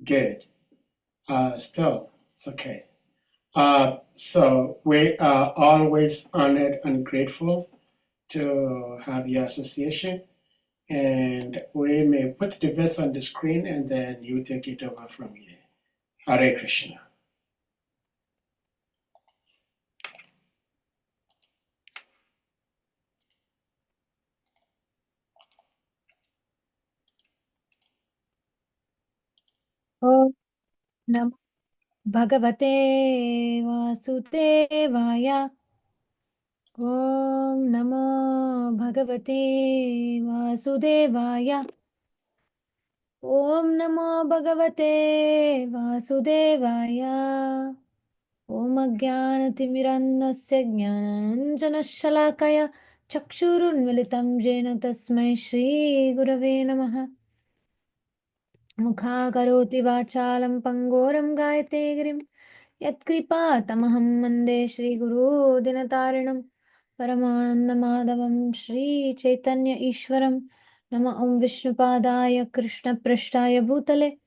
Good. Still, it's okay. So we are always honored and grateful to have your association. And we may put the verse on the screen and then you take it over from here. Hare Krishna. Om Namo Bhagavate Vasudevaya. Om Namo Bhagavate Vasudevaya. Om Namo Bhagavate Vasudevaya. Om Ajnanatimirannasya Jnananjanashalakaya Chakshurunmilitam Jena Tasmai Shri Gurave Namaha. Mukhakaroti vachalam pangoram gayate girim Yatkripa tamaham mande Shri Guru Dinatarinam Paramanandamadavam Shri Chaitanya Ishwaram Nama Om Vishnupadaya Krishna Prashtaya Bhutale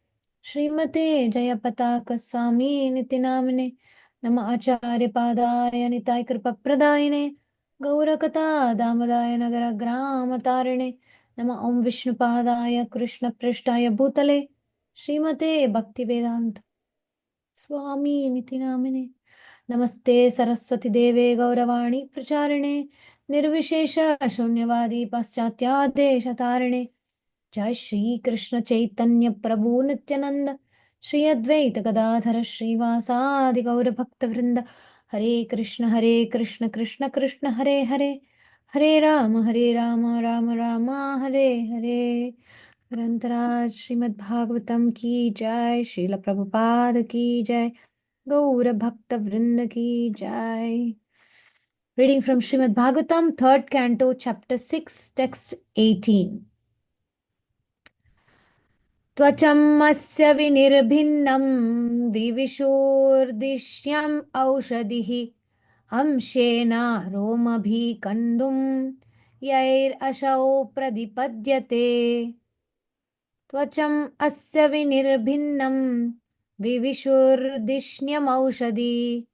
Srimate Jayapataka Swami Nitinamine Nama Acharya Padaya Nitai Kripa Pradayane Gaurakata Damadaya Nagara Grama Tarine Nama Om Vishnupadaya Krishna Prashtaya Bhutale Srimate Bhaktivedanta Swami Nitinamine Namaste Saraswati Deve Gauravani Pracharine Nirvishesha Shunyavadi Paschatya Deshatarine Jai Shri Krishna Chaitanya Prabhu Nityananda Shri Advaita Gadadhara Srivasadi Gaura Bhakta Vrinda Hare Krishna Krishna Krishna Hare Hare Hare Rama Rama Rama Hare Hare Grantaraj Srimad Bhagavatam Ki Jai Srila Prabhupada Ki Jai Gaura Bhakta Vrinda Ki Jai. Reading from Srimad Bhagavatam, 3rd Canto, Chapter 6, Text 18. Tvacham asya vinirbinnam vivishurdisyam aushadihi amshena romabhi kandum yair ashau pradipadyate. Tvacham asya vinirbinnam vivishurdisyam aushadi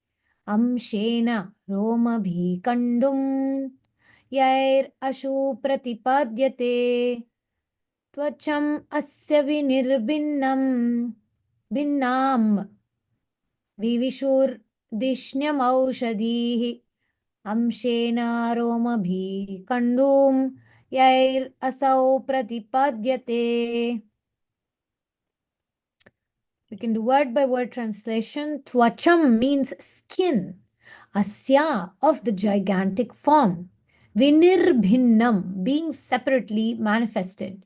amshena romabhi kandum yair ashu pratipadyate. Tvacham asya vinirbinnam binnam vivishur dishnyam aushadhihi amshena romabhi kandum yair asau pratipadyate. We can do word by word translation. Tvacham means skin, asya of the gigantic form, vinirbhinnam being separately manifested.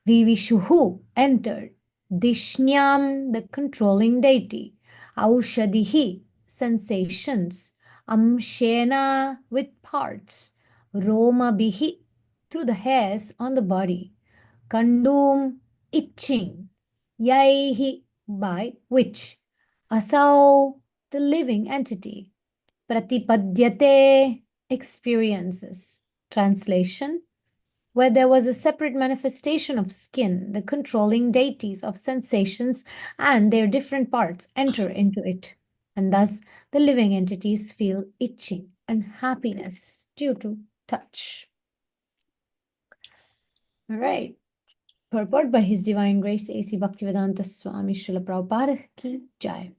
Vivishuhu entered, Dishnyam the controlling deity, Aushadihi sensations, Amshena with parts, Romabihi through the hairs on the body, Kandum itching, Yaihi by which, Asau the living entity, Pratipadyate experiences. Translation: where there was a separate manifestation of skin, the controlling deities of sensations and their different parts enter into it, and thus the living entities feel itching and happiness due to touch. All right. Purport by His Divine Grace A.C. Bhaktivedanta Swami Srila Prabhupada Ki Jai.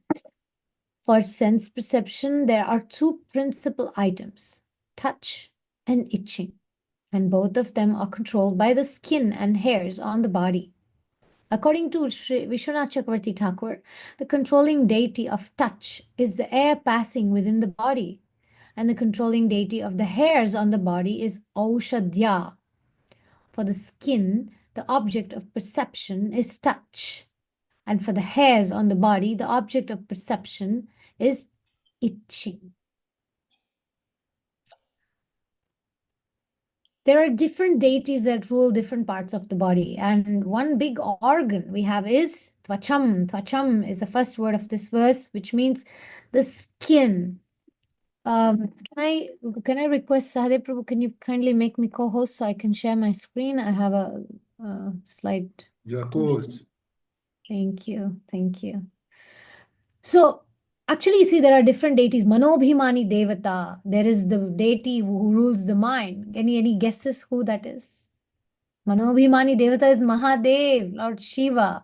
For sense perception, there are two principal items, touch and itching, and both of them are controlled by the skin and hairs on the body. According to Sri Vishwanath Chakravarti Thakur, the controlling deity of touch is the air passing within the body, and the controlling deity of the hairs on the body is Aushadhya. For the skin, the object of perception is touch, and for the hairs on the body, the object of perception is itching. There are different deities that rule different parts of the body, and one big organ we have is Tvacham. Tvacham is the first word of this verse, which means the skin. Can I request Sahadev Prabhu, can you kindly make me co-host so I can share my screen? I have a slide. You are co-host. Thank you. Thank you. So actually, you see, there are different deities. Manobhimani Devata. There is the deity who rules the mind. Any guesses who that is? Manobhimani Devata is Mahadev, Lord Shiva.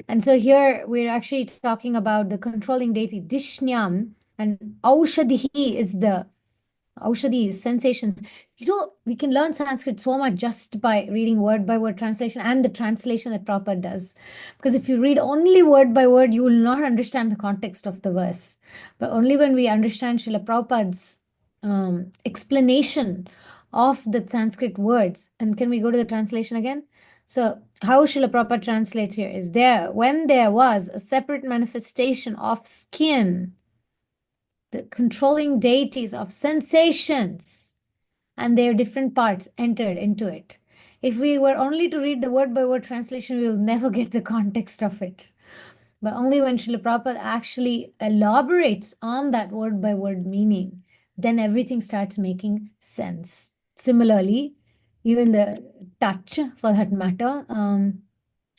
And so here we're actually talking about the controlling deity Dishnyam, and Aushadhi is the Aushadhi is sensations. We can learn Sanskrit so much just by reading word by word translation and the translation that Prabhupada does. Because if you read only word by word, you will not understand the context of the verse. But only when we understand Srila Prabhupada's explanation of the Sanskrit words. And can we go to the translation again? So how Srila Prabhupada translates here is when there was a separate manifestation of skin, the controlling deities of sensations and their different parts entered into it. If we were only to read the word by word translation, we will never get the context of it. But only when Srila Prabhupada actually elaborates on that word by word meaning, then everything starts making sense. Similarly, even the touch for that matter.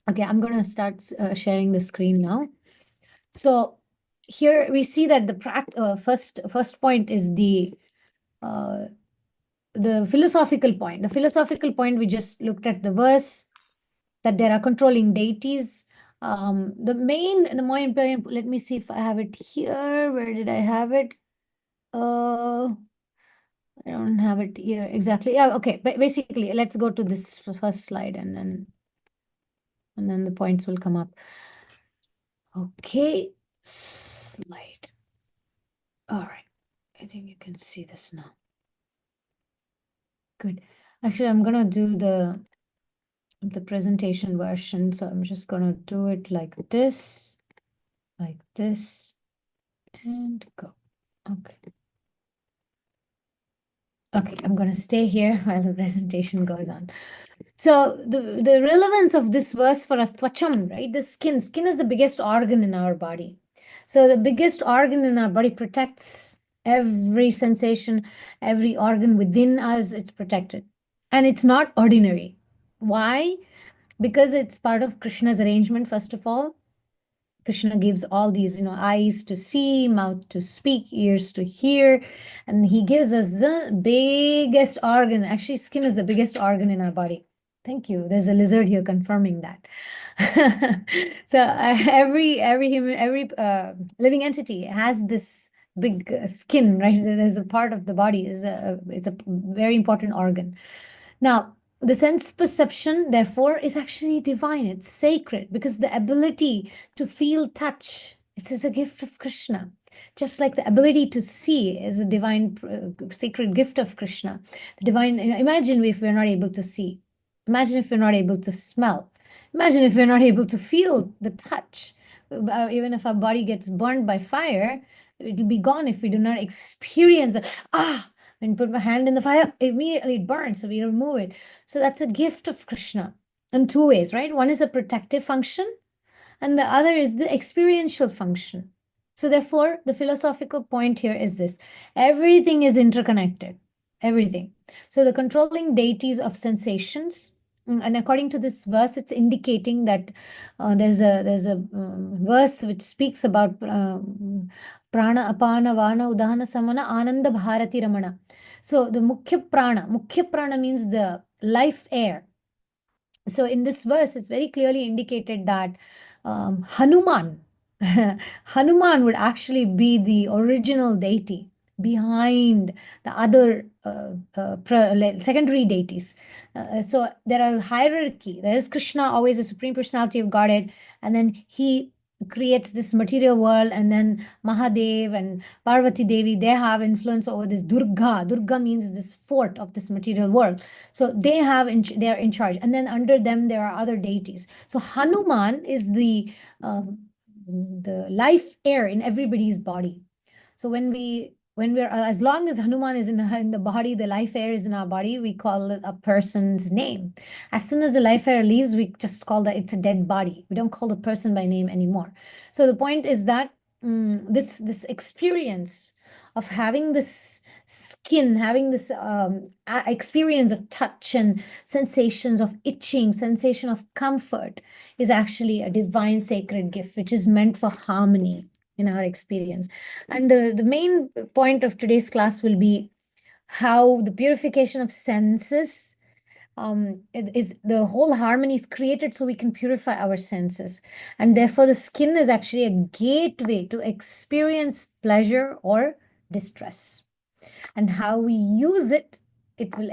Okay, I'm going to start sharing the screen now. So here we see that the first point is the philosophical point. The philosophical point, we just looked at the verse that there are controlling deities. The more important, let me see if I have it here. Where did I have it? I don't have it here exactly. Yeah, okay. But basically, let's go to this first slide and then the points will come up. Okay, slide. All right. I think you can see this now. Good. Actually, I'm gonna do the presentation version. So I'm just gonna do it like this, and go. Okay. Okay, I'm gonna stay here while the presentation goes on. So the relevance of this verse for us, tvacham, right? The skin is the biggest organ in our body. So the biggest organ in our body protects every sensation, every organ within us, it's protected. And it's not ordinary. Why? Because it's part of Krishna's arrangement, first of all. Krishna gives all these, eyes to see, mouth to speak, ears to hear, and he gives us the biggest organ. Actually, skin is the biggest organ in our body. Thank you. There's a lizard here confirming that. So every human, every living entity has this big skin, right? There's a part of the body it's a very important organ. Now, the sense perception, therefore, is actually divine. It's sacred because the ability to feel touch, it is a gift of Krishna. Just like the ability to see is a divine, sacred gift of Krishna. The divine, imagine if we're not able to see. Imagine if we're not able to smell. Imagine if we're not able to feel the touch. Even if our body gets burned by fire, it'll be gone if we do not experience it. When you put my hand in the fire, immediately it burns, so we remove it. So that's a gift of Krishna in two ways, right? One is a protective function, and the other is the experiential function. So therefore, the philosophical point here is this. Everything is interconnected. Everything. So the controlling deities of sensations, and according to this verse, it's indicating that there's a verse which speaks about prana, apana, vana, udana, samana, ananda, bharati, ramana. So the mukhya prana means the life air. So in this verse, it's very clearly indicated that Hanuman would actually be the original deity behind the other secondary deities. So there are hierarchy. There is Krishna, always the Supreme Personality of Godhead, and then he creates this material world, and then Mahadev and Parvati Devi, they have influence over this Durga. Durga means this fort of this material world. So they are in charge, and then under them there are other deities. So Hanuman is the life air in everybody's body. So when we're as long as Hanuman is in the body, the life air is in our body, we call it a person's name. As soon as the life air leaves, we just call that it's a dead body. We don't call the person by name anymore. So the point is that this experience of having this skin, having this experience of touch and sensations of itching, sensation of comfort, is actually a divine sacred gift, which is meant for harmony in our experience. And the main point of today's class will be how the purification of senses is the whole harmony is created so we can purify our senses, and therefore the skin is actually a gateway to experience pleasure or distress, and how we use it, it will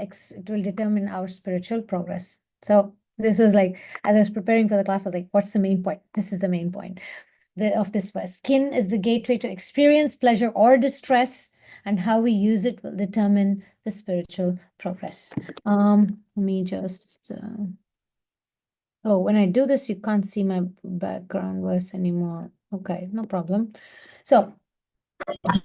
determine our spiritual progress. So this is like, as I was preparing for the class, I was like, what's the main point? This is the main point of this verse. Skin is the gateway to experience pleasure or distress, and how we use it will determine the spiritual progress. Let me just oh, when I do this, you can't see my background verse anymore. Okay, no problem. So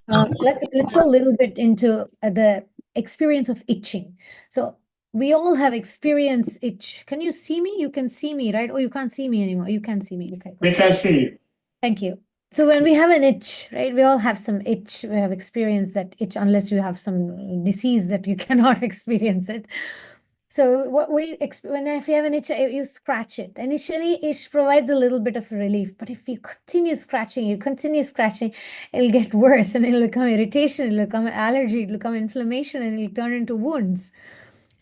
let's go a little bit into the experience of itching. So we all have experienced itch. Can you see me? You can see me, right? Oh, you can't see me anymore. You can see me. Okay. We can see you. Thank you. So when we have an itch, right, we all have some itch. We have experienced that itch, unless you have some disease that you cannot experience it. So if you have an itch, you scratch it. Initially, itch provides a little bit of relief, but if you continue scratching, it'll get worse, and it'll become irritation, it'll become allergy, it'll become inflammation, and it'll turn into wounds.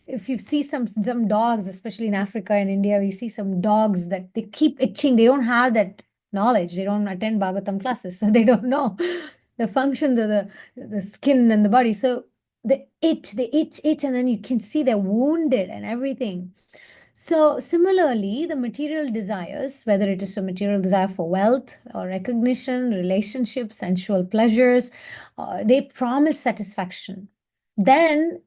If you see some dogs, especially in Africa and India, we see some dogs that they keep itching. They don't have that knowledge. They don't attend Bhagavatam classes, so they don't know the functions of the skin and the body. So they itch, and then you can see they're wounded and everything. So similarly, the material desires, whether it is a material desire for wealth or recognition, relationships, sensual pleasures, they promise satisfaction. Then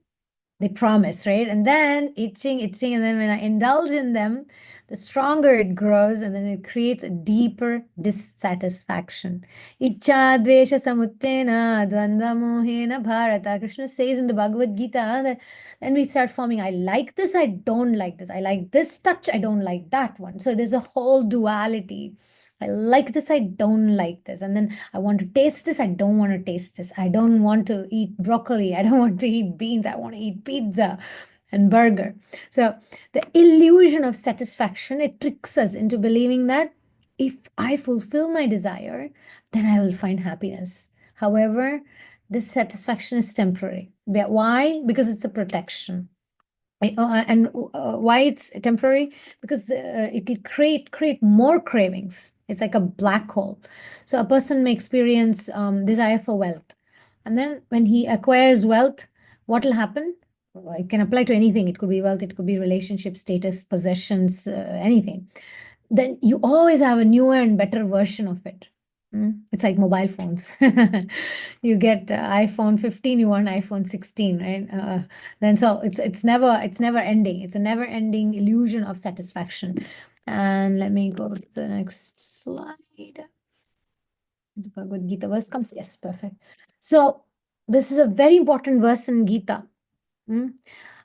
they promise, right? And then itching, and then when I indulge in them, the stronger it grows, and then it creates a deeper dissatisfaction. Icha dvesha samuttena dvandva mohena bharata. Krishna says in the Bhagavad Gita that then we start forming, I like this, I don't like this. I like this touch, I don't like that one. So there's a whole duality. I like this, I don't like this. And then I want to taste this, I don't want to taste this. I don't want to eat broccoli, I don't want to eat beans, I want to eat pizza and burger. So the illusion of satisfaction, it tricks us into believing that if I fulfill my desire, then I will find happiness. However, this satisfaction is temporary. Why? Because it's a protection. And why it's temporary? Because it will create more cravings. It's like a black hole. So a person may experience desire for wealth, and then when he acquires wealth, what will happen? Well, it can apply to anything. It could be wealth, it could be relationship, status, possessions, anything. Then you always have a newer and better version of it. It's like mobile phones. You get iPhone 15, you want iPhone 16, right? Then so it's never ending. It's a never ending illusion of satisfaction. And let me go to the next slide. The Bhagavad Gita verse comes. Yes, perfect. So this is a very important verse in Gita.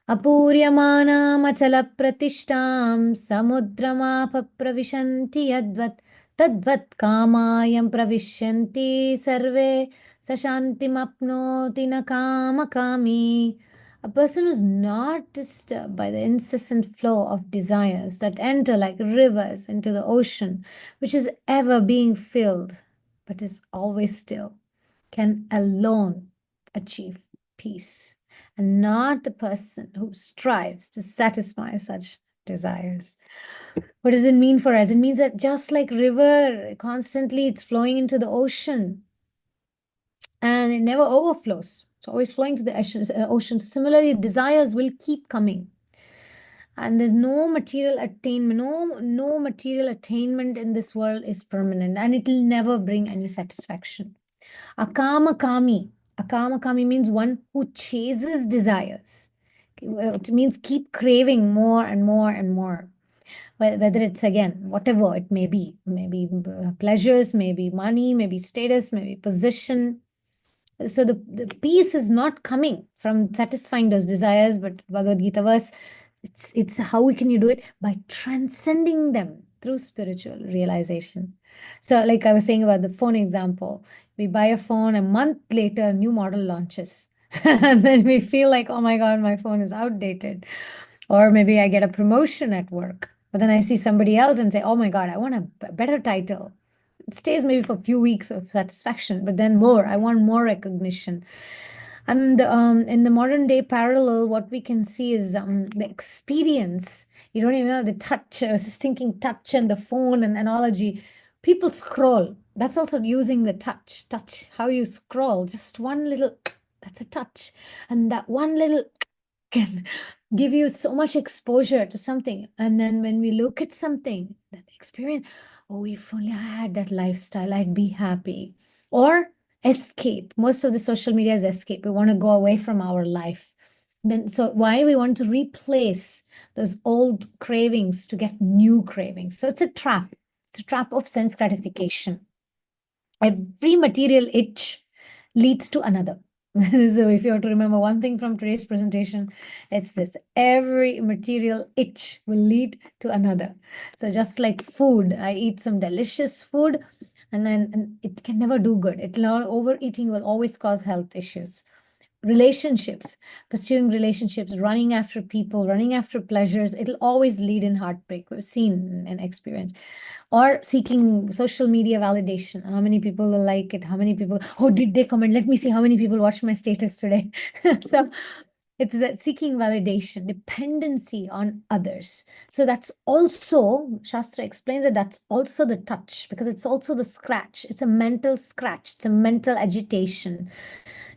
अपूर्यमानामचलप्रतिष्ठां समुद्रमापप्रविशन्ति यद्वत् तद्वत् कामायं प्रविश्यन्ति सर्वे स शान्तिमप्नोति न कामकामी. A person who is not disturbed by the incessant flow of desires that enter like rivers into the ocean, which is ever being filled but is always still, can alone achieve peace, and not the person who strives to satisfy such desires. What does it mean for us? It means that just like river, constantly it's flowing into the ocean and it never overflows. It's always flowing to the ocean. Similarly, desires will keep coming. And there's no material attainment, no material attainment in this world is permanent, and it will never bring any satisfaction. Akamakami. Akamakami means one who chases desires. It means keep craving more and more and more. Whether it's, again, whatever it may be, maybe pleasures, maybe money, maybe status, maybe position. So the peace is not coming from satisfying those desires, but Bhagavad Gita verse, it's how can you do it? By transcending them through spiritual realization. So like I was saying about the phone example, We buy a phone, a month later, a new model launches. And then we feel like, oh my God, my phone is outdated. Or maybe I get a promotion at work, but then I see somebody else and say, oh my God, I want a better title. It stays maybe for a few weeks of satisfaction, but then more, I want more recognition. And in the modern day parallel, what we can see is the experience. You don't even know the touch. I was just thinking touch and the phone and analogy. People scroll. That's also using the touch, how you scroll. Just one little, that's a touch. And that one little can give you so much exposure to something. And then when we look at something, that experience, oh, if only I had that lifestyle, I'd be happy. Or escape. Most of the social media is escape. We want to go away from our life. Then, so why we want to replace those old cravings to get new cravings. So it's a trap. It's a trap of sense gratification. Every material itch leads to another. So if you have to remember one thing from today's presentation, it's this: every material itch will lead to another. So just like food, I eat some delicious food and it can never do good. Overeating will always cause health issues. Relationships, pursuing relationships, running after people, running after pleasures, it'll always lead in heartbreak. We've seen and experienced. Or seeking social media validation. How many people will like it? How many people, oh, did they comment? Let me see how many people watched my status today. So it's that seeking validation, dependency on others. So that's also, Shastra explains that that's also the touch, because it's also the scratch. It's a mental scratch. It's a mental agitation.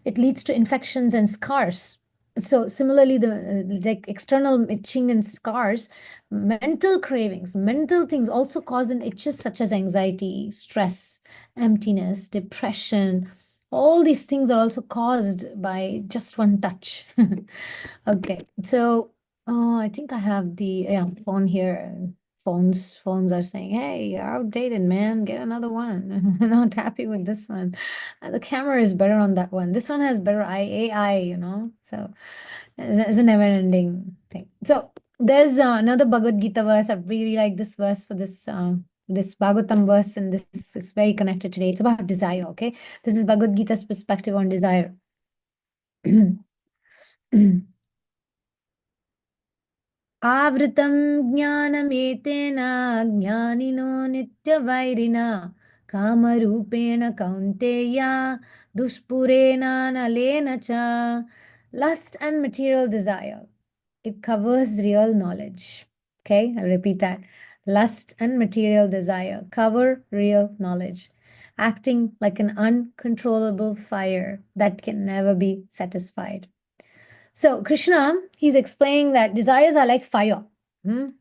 It leads to infections and scars. So similarly, the like external itching and scars, mental cravings, mental things also cause an itches such as anxiety, stress, emptiness, depression. All these things are also caused by just one touch. Okay, so I think I have the phone here. Phones are saying, hey, you're outdated, man. Get another one. I'm not happy with this one. The camera is better on that one. This one has better AI, So it's a never-ending thing. So there's another Bhagavad Gita verse. I really like this verse for this Bhagavatam verse, and this is very connected today. It's about desire, okay? This is Bhagavad Gita's perspective on desire. आवृतं ज्ञानमेतेन ज्ञानिनो नित्यवैरिणा कामरूपेण कौन्तेय दुष्पुरेणानलेन च. Lust and material desire, it covers real knowledge. Okay, I'll repeat that. Lust and material desire cover real knowledge, acting like an uncontrollable fire that can never be satisfied. So Krishna, he's explaining that desires are like fire. The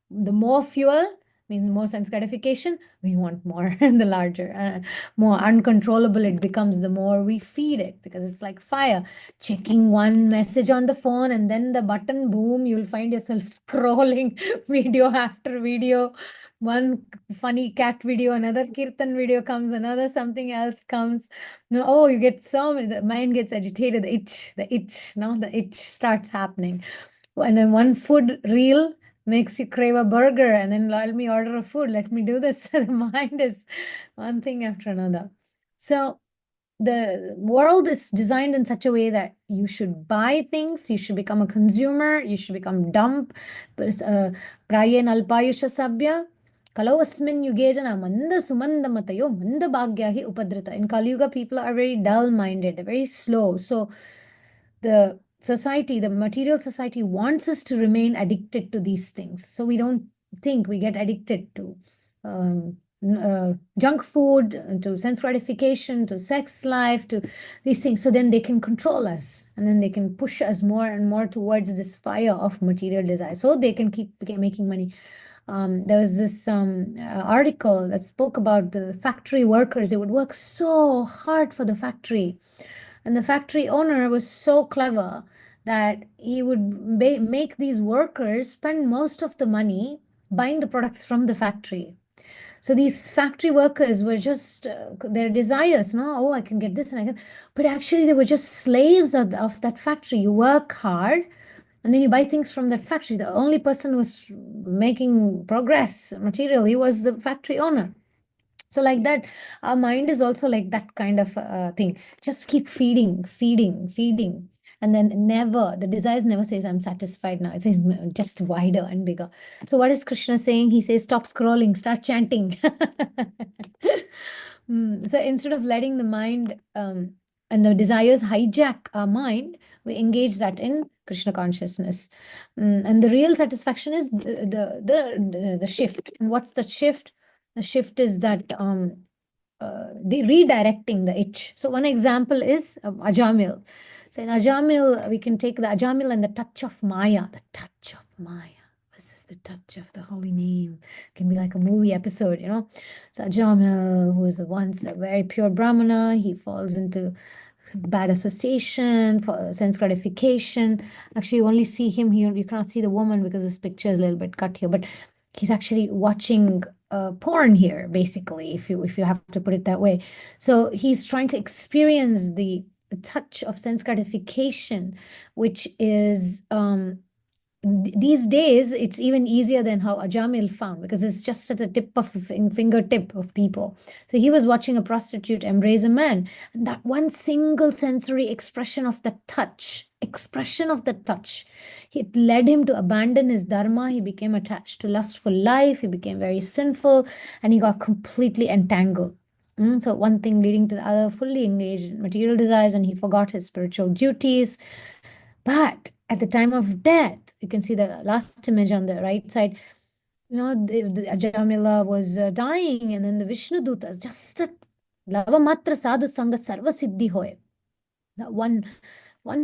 more fuel, means more sense gratification, we want more, and the larger, more uncontrollable it becomes, the more we feed it, because it's like fire. Checking one message on the phone and then the button, boom, you'll find yourself scrolling video after video. One funny cat video, another kirtan video comes, another something else comes. No, oh, you get the mind gets agitated, the itch starts happening. And then one food reel makes you crave a burger, and then let me order a food, let me do this. The mind is one thing after another. So the world is designed in such a way that you should buy things, you should become a consumer, you should become dumb. Prayen alpayusha sabya kalau asmin yuge jana manda sumanda matayo manda bhagyahi upadrita. In Kali Yuga, people are very dull-minded, very slow. So the society, the material society, wants us to remain addicted to these things. So we don't think, we get addicted to junk food, to sense gratification, to sex life, to these things. So then they can control us, and then they can push us more and more towards this fire of material desire, so they can keep making money. There was this article that spoke about the factory workers. They would work so hard for the factory. And the factory owner was so clever that he would make these workers spend most of the money buying the products from the factory. So these factory workers were just their desires, no? Oh, I can get this and I can. But actually, they were just slaves of that factory. You work hard, and then you buy things from that factory. The only person who was making progress materially was the factory owner. So like that, our mind is also like that kind of thing. Just keep feeding, feeding, feeding. And then the desires never says, I'm satisfied now. It says just wider and bigger. So what is Krishna saying? He says, stop scrolling, start chanting. So instead of letting the mind and the desires hijack our mind, we engage that in Krishna consciousness. And the real satisfaction is the shift. And what's the shift? The shift is that redirecting the itch. So one example is Ajamil. So in Ajamil, we can take the Ajamil and the touch of Maya. The touch of Maya. This is the touch of the holy name. It can be like a movie episode, you know. So Ajamil, who is once a very pure Brahmana, he falls into bad association for sense gratification. Actually, you only see him here. You cannot see the woman because this picture is a little bit cut here, but he's actually watching porn here, basically, if you have to put it that way. So he's trying to experience the touch of sense gratification, which is these days it's even easier than how Ajamil found, because it's just at the tip of fingertip of people. So he was watching a prostitute embrace a man, and that one single sensory expression of the touch, it led him to abandon his dharma. He became attached to lustful life. He became very sinful, and he got completely entangled. So one thing leading to the other, fully engaged in material desires, and he forgot his spiritual duties. But at the time of death, you can see the last image on the right side, you know, the Ajamila was dying, and then the Vishnu Dutas, just lava matra sadhu sanga sarva siddhi hoye. That one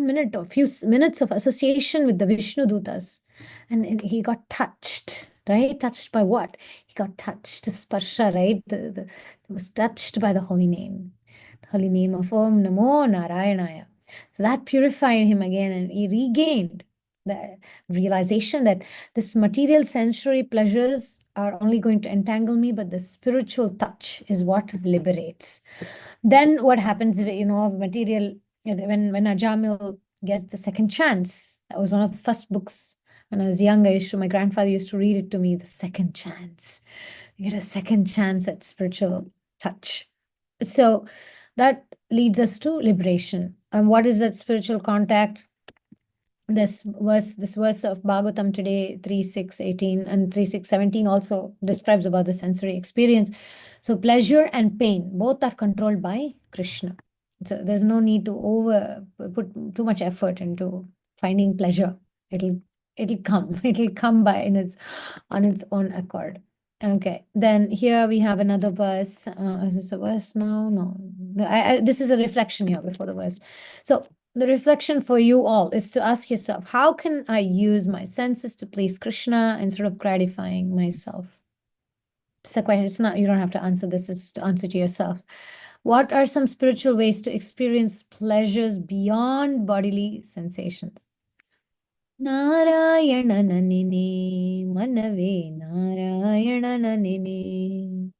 minute or few minutes of association with the Vishnu Dutas, and he got touched, right? Touched by what? He got touched, sparsha, right? He was touched by the holy name of Om Namo Narayanaya. So that purified him again, and he regained the realization that this material sensory pleasures are only going to entangle me, but the spiritual touch is what liberates. Then what happens, you know, material, when Ajamil gets the second chance, that was one of the first books when I was young. My grandfather used to read it to me, The Second Chance. You get a second chance at spiritual touch. So that leads us to liberation. And what is that spiritual contact? This verse of Bhagavatam today, 3:6:18 and 3:6:17 also describes about the sensory experience. So pleasure and pain, both are controlled by Krishna. So there's no need to put too much effort into finding pleasure. It'll come. It'll come on its own accord. Okay, then here we have another verse. Is this a verse now? No, this is a reflection here before the verse. So the reflection for you all is to ask yourself, how can I use my senses to please Krishna instead of gratifying myself? It's a question. It's not, you don't have to answer this. It's to answer to yourself. What are some spiritual ways to experience pleasures beyond bodily sensations? Narayana nanine manave Narayana nanine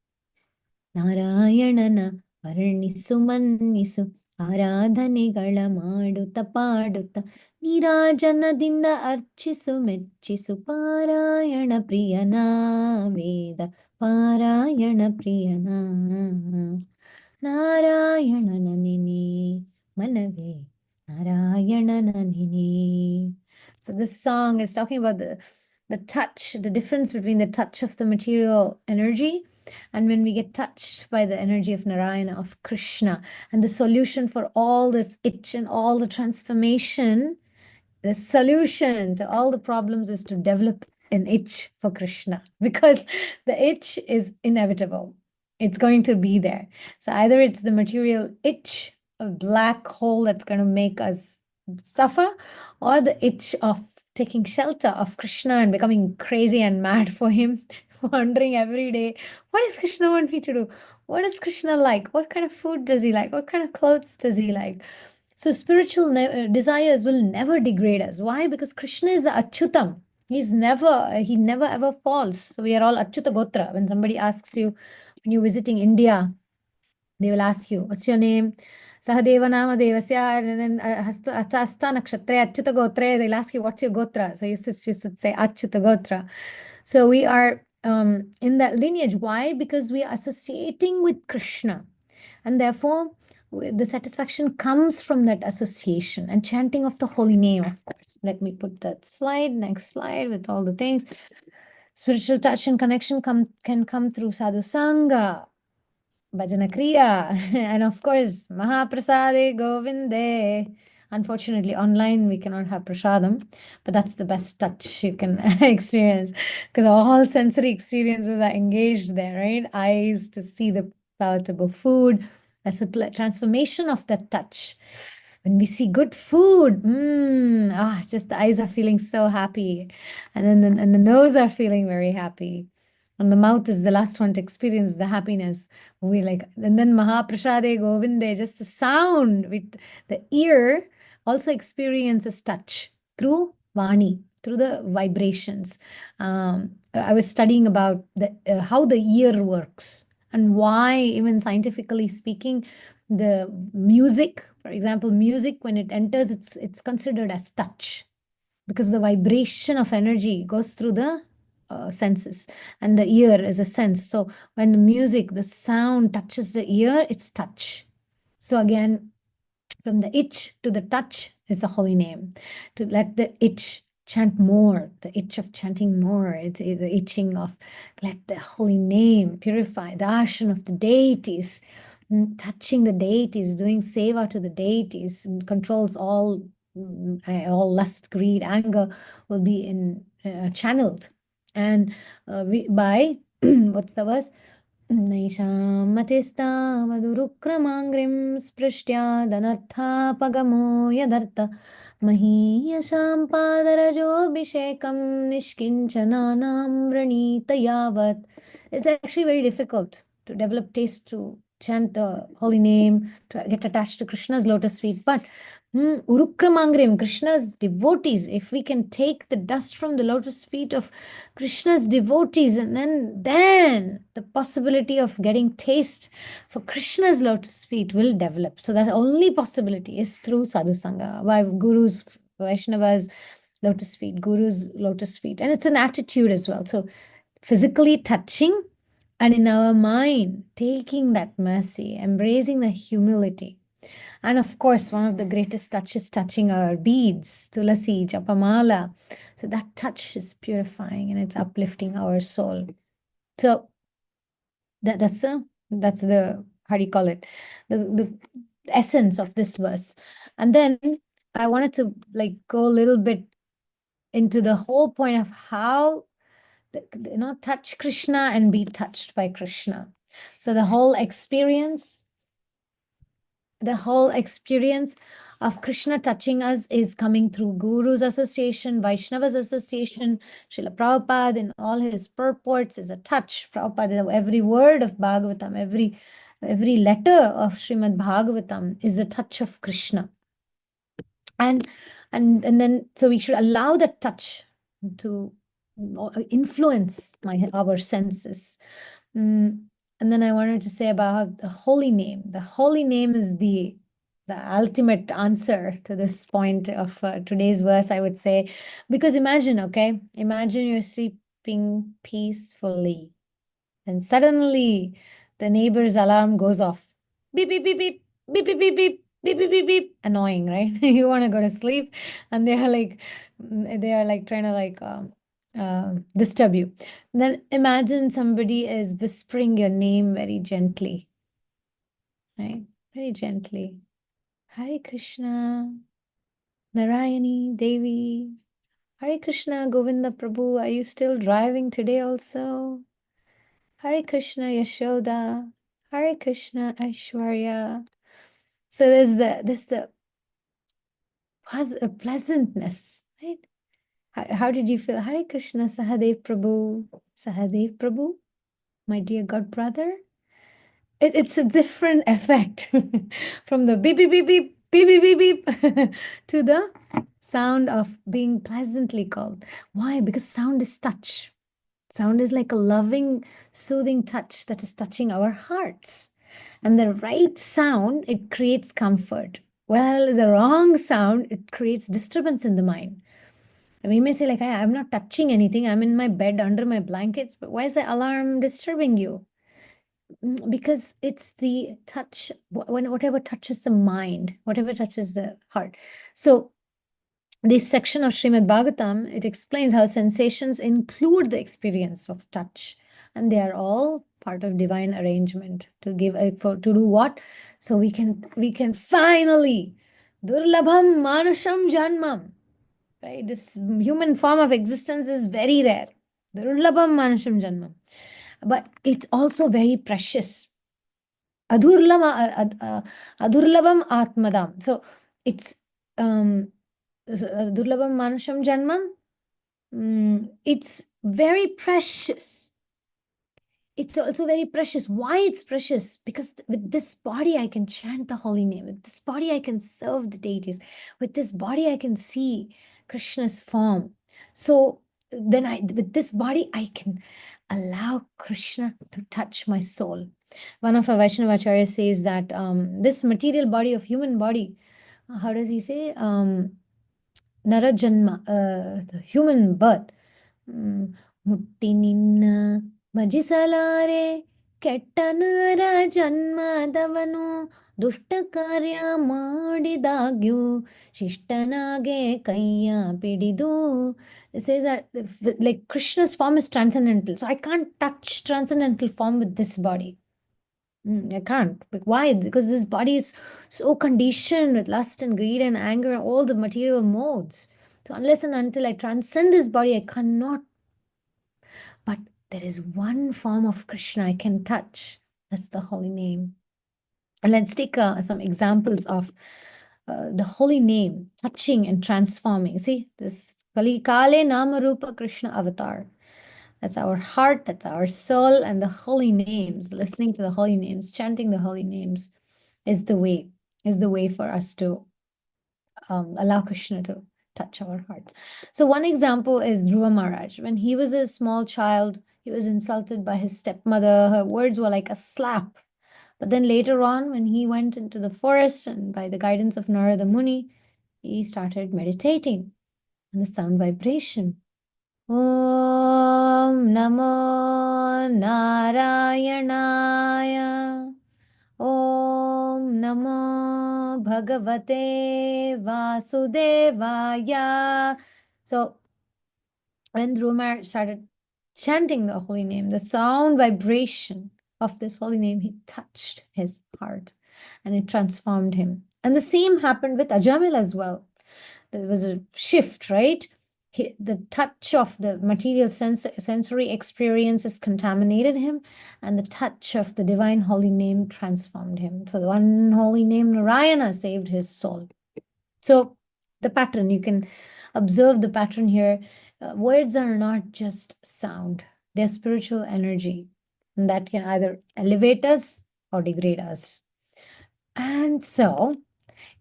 ನಾರಾಯಣನ ವರ್ಣಿಸು ಮನ್ನಿಸು ಆರಾಧನೆಗಳ ಮಾಡುತ್ತ ಪಾಡುತ್ತ ನೀರಾಜನದಿಂದ ಅರ್ಚಿಸು ಮೆಚ್ಚಿಸು ಪಾರಾಯಣ ಪ್ರಿಯನ ವೇದ ಪಾರಾಯಣ ಪ್ರಿಯನ ನಾರಾಯಣನ ನೆನೆ ಮನವೇ ನಾರಾಯಣನ ನೆನೆ. So this song is talking about the touch, the difference between the touch of the material energy and when we get touched by the energy of Narayana, of Krishna. And the solution for all this itch and all the transformation, the solution to all the problems is to develop an itch for Krishna, because the itch is inevitable. It's going to be there. So either it's the material itch, a black hole that's going to make us suffer, or the itch of taking shelter of Krishna and becoming crazy and mad for him, wondering every day, what does Krishna want me to do? What is Krishna like? What kind of food does he like? What kind of clothes does he like? So spiritual desires will never degrade us. Why? Because Krishna is Achyutam. He never ever falls. So we are all Achyuta Gotra. When somebody asks you, when you're visiting India, they will ask you, what's your name? Sahadeva Nama Devasya, and then Hasta Nakshatra Achyuta Gotra. They'll ask you, what's your Gotra? So you should say Achyuta Gotra. So we are in that lineage. Why? Because we are associating with Krishna, and therefore the satisfaction comes from that association and chanting of the holy name, of course. Let me put that slide, next slide, with all the things. Spiritual touch and connection can come through sadhu sangha, bhajana kriya, and of course, Mahaprasade Govinde. Unfortunately, online we cannot have prasadam, but that's the best touch you can experience, because all sensory experiences are engaged there, right? Eyes to see the palatable food. That's a transformation of that touch. When we see good food, just the eyes are feeling so happy, and then and the nose are feeling very happy. And the mouth is the last one to experience the happiness. We like, and then Mahaprasade Govinde, just the sound with the ear also experiences touch through Vani, through the vibrations. I was studying about how the ear works and why, even scientifically speaking, the music, for example, music, when it enters, it's considered as touch, because the vibration of energy goes through the senses, and the ear is a sense. So when the music, the sound touches the ear, it's touch. So again, from the itch to the touch is the holy name. To let the itch chant more, the itch of chanting more, it's the itching of let the holy name purify, the darshan of the deities, touching the deities, doing seva to the deities, and controls all lust, greed, anger will be channeled. And by what's the verse? Naisham matistavadurukramangram sprishya danarthapagamo yadartha mahiyasham padarajobhishekam nishkinchananam vranita yavat. It's actually very difficult to develop taste to chant the holy name, to get attached to Krishna's lotus feet. But Urukramangrim, Krishna's devotees, if we can take the dust from the lotus feet of Krishna's devotees, and then the possibility of getting taste for Krishna's lotus feet will develop. So that only possibility is through sadhu sangha, by Guru's, Vaishnava's lotus feet, Guru's lotus feet. And it's an attitude as well. So physically touching, and in our mind, taking that mercy, embracing the humility. And of course, one of the greatest touches, touching our beads, tulasi, japamala. So that touch is purifying and it's uplifting our soul. So that's the how do you call it? The essence of this verse. And then I wanted to like go a little bit into the whole point of how touch Krishna and be touched by Krishna. So the whole experience of Krishna touching us is coming through Guru's association, Vaishnava's association. Srila Prabhupada in all his purports is a touch. Prabhupada, every word of Bhagavatam, every letter of Srimad Bhagavatam is a touch of Krishna. And then, so we should allow that touch to influence our senses. And then I wanted to say about the holy name. The holy name is the ultimate answer to this point of today's verse, I would say. Because imagine you're sleeping peacefully, and suddenly the neighbor's alarm goes off. Beep, beep, beep, beep, beep, beep, beep, beep, beep, beep, beep, beep. Annoying, right? You want to go to sleep, and they are like trying to disturb you. Then imagine somebody is whispering your name very gently, right? Very gently. Hare Krishna, Narayani, Devi. Hare Krishna, Govinda Prabhu. Are you still driving today also? Hare Krishna, Yashoda. Hare Krishna, Aishwarya. So there's the pleasantness, right? How did you feel? Hare Krishna, Sahadev Prabhu. Sahadev Prabhu, my dear God brother. It's a different effect from the beep, beep, beep, beep, beep, beep, beep, beep to the sound of being pleasantly called. Why? Because sound is touch. Sound is like a loving, soothing touch that is touching our hearts. And the right sound, it creates comfort. Well, the wrong sound, it creates disturbance in the mind. And we may say, like, I'm not touching anything. I'm in my bed under my blankets. But why is the alarm disturbing you? Because it's the touch, when whatever touches the mind, whatever touches the heart. So this section of Srimad Bhagavatam, it explains how sensations include the experience of touch, and they are all part of divine arrangement to give to do what? So we can finally durlabham manusham janmam, right? This human form of existence is very rare. Durlabham manusham janmam, but it's also very precious. Adurlabam atmadam. So it's durlabam manusham janmam. It's very precious. It's also very precious. Why it's precious? Because with this body I can chant the holy name. With this body I can serve the deities. With this body I can see Krishna's form. So then with this body I can allow Krishna to touch my soul. One of our Vaishnava acharyas says that this material body of human body, how does he say? Narajanma, the human birth. ಮುಟ್ಟಿ ನಿನ್ನ ಭಜಿಸಲಾರೆ ಕೆಟ್ಟ ನರ ಜನ್ಮದವನು ದುಷ್ಟ ಕಾರ್ಯ ಮಾಡಿದಾಗ್ಯೂ ಶಿಷ್ಟನಾಗೆ ಕೈಯ ಪಿಡಿದು. It says that like Krishna's form is transcendental, so I can't touch transcendental form with this body. I can't. Like, why? Because this body is so conditioned with lust and greed and anger and all the material modes. So unless and until I transcend this body, I cannot. But there is one form of Krishna I can touch. That's the holy name. And let's take some examples of the holy name touching and transforming. See, this Kali Kale Nama Rupa Krishna Avatar. That's our heart, that's our soul, and the holy names, listening to the holy names, chanting the holy names is the way for us to allow Krishna to touch our hearts. So one example is Dhruva Maharaj. When he was a small child, he was insulted by his stepmother. Her words were like a slap. But then later on, when he went into the forest and by the guidance of Narada Muni, he started meditating on the sound vibration. Om Namo Narayanaya. Om Namo Bhagavate Vasudevaya. So when Dhruva started chanting the holy name, the sound vibration of this holy name, he touched his heart and it transformed him. And the same happened with Ajamil as well. There was a shift, right? The touch of the material sensory experiences contaminated him, and the touch of the divine holy name transformed him. So the one holy name, Narayana, saved his soul. So the pattern, you can observe the pattern here. Words are not just sound, they're spiritual energy, and that can either elevate us or degrade us. And so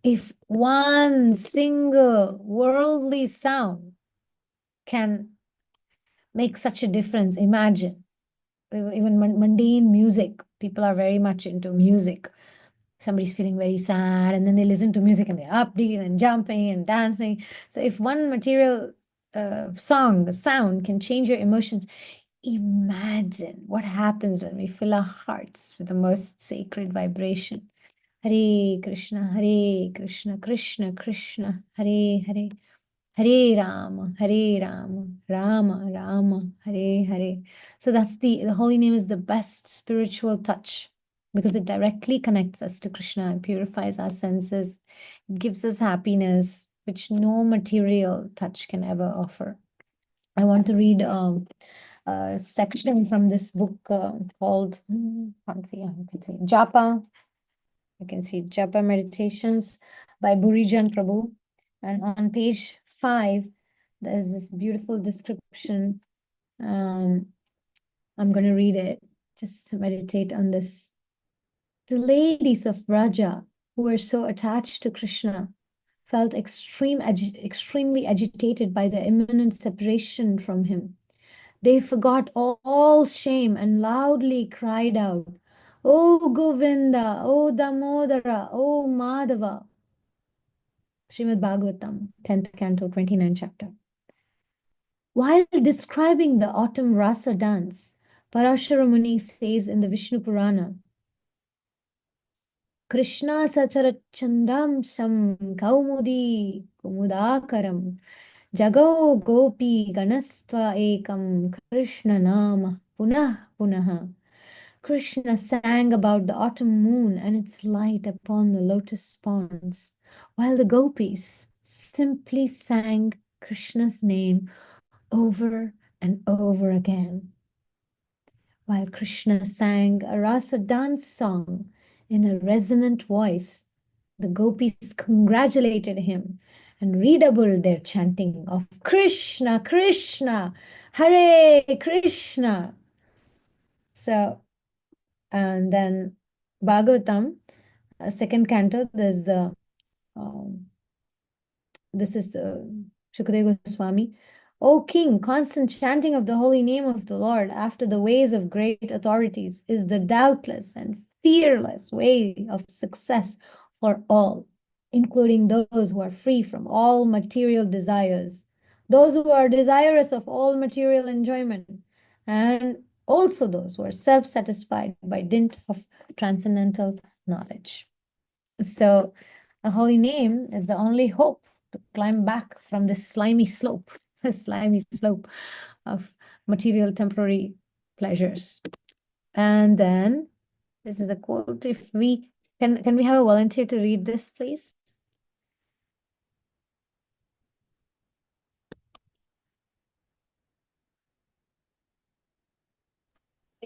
if one single worldly sound can make such a difference, imagine. Even mundane music, people are very much into music. Somebody's feeling very sad and then they listen to music and they're upbeat and jumping and dancing. So if one material sound can change your emotions, imagine what happens when we fill our hearts with the most sacred vibration. Hare Krishna, Krishna Krishna, Hare Hare, Hare Rama, Rama Rama, Hare Hare. So that's the holy name is the best spiritual touch because it directly connects us to Krishna and purifies our senses. It gives us happiness, which no material touch can ever offer. I want to read a section from this book called, can't see, I can see, Japa. You can see Japa Meditations by Burijan Prabhu. And on page 5, there's this beautiful description. I'm going to read it. Just meditate on this. The ladies of Raja, who were so attached to Krishna, felt extremely agitated by the imminent separation from him. They forgot all shame and loudly cried out, "Oh Govinda, oh Damodara, oh Madhava." Srimad Bhagavatam, 10th canto, 29th chapter. While describing the autumn rasa dance, Parashara Muni says in the Vishnu Purana, Krishna Sachara Chandram Sam Kaumudi Kumudakaram Jago Gopi Ganastva Ekam Krishna Nama Punah Punaha. Krishna sang about the autumn moon and its light upon the lotus ponds, while the gopis simply sang Krishna's name over and over again. While Krishna sang a rasa dance song in a resonant voice, the gopis congratulated him and redoubled their chanting of Krishna, Krishna, Hare Krishna. So, and then Bhagavatam, second canto, there's the, this is Shukadeva Goswami. O King, constant chanting of the holy name of the Lord after the ways of great authorities is the doubtless and fearless way of success for all, including those who are free from all material desires, those who are desirous of all material enjoyment, and also those who are self-satisfied by dint of transcendental knowledge. So the holy name is the only hope to climb back from this slimy slope, this slimy slope of material temporary pleasures. And then this is a quote. If we can we have a volunteer to read this, please?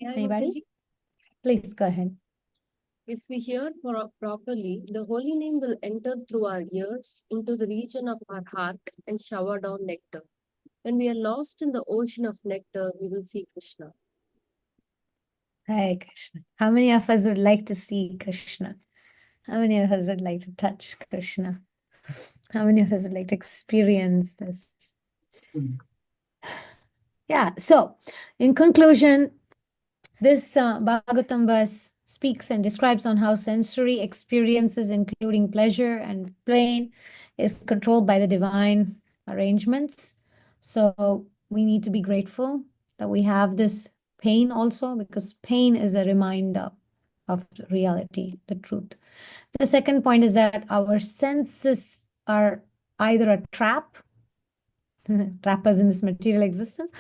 Anybody? Mataji, Please go ahead. if we hear properly, the holy name will enter through our ears into the region of our heart and shower down nectar. When we are lost in the ocean of nectar, we will see Krishna. Hare Krishna. How many of us would like to see Krishna? How many of us would like to touch Krishna? How many of us would like to experience this? Yeah, so in conclusion, this Bhagavatam verse speaks and describes on how sensory experiences, including pleasure and pain, is controlled by the divine arrangements. So we need to be grateful that we have this pain also, because pain is a reminder of reality, the truth. The second point is that our senses are either a trap, trap us in this material existence,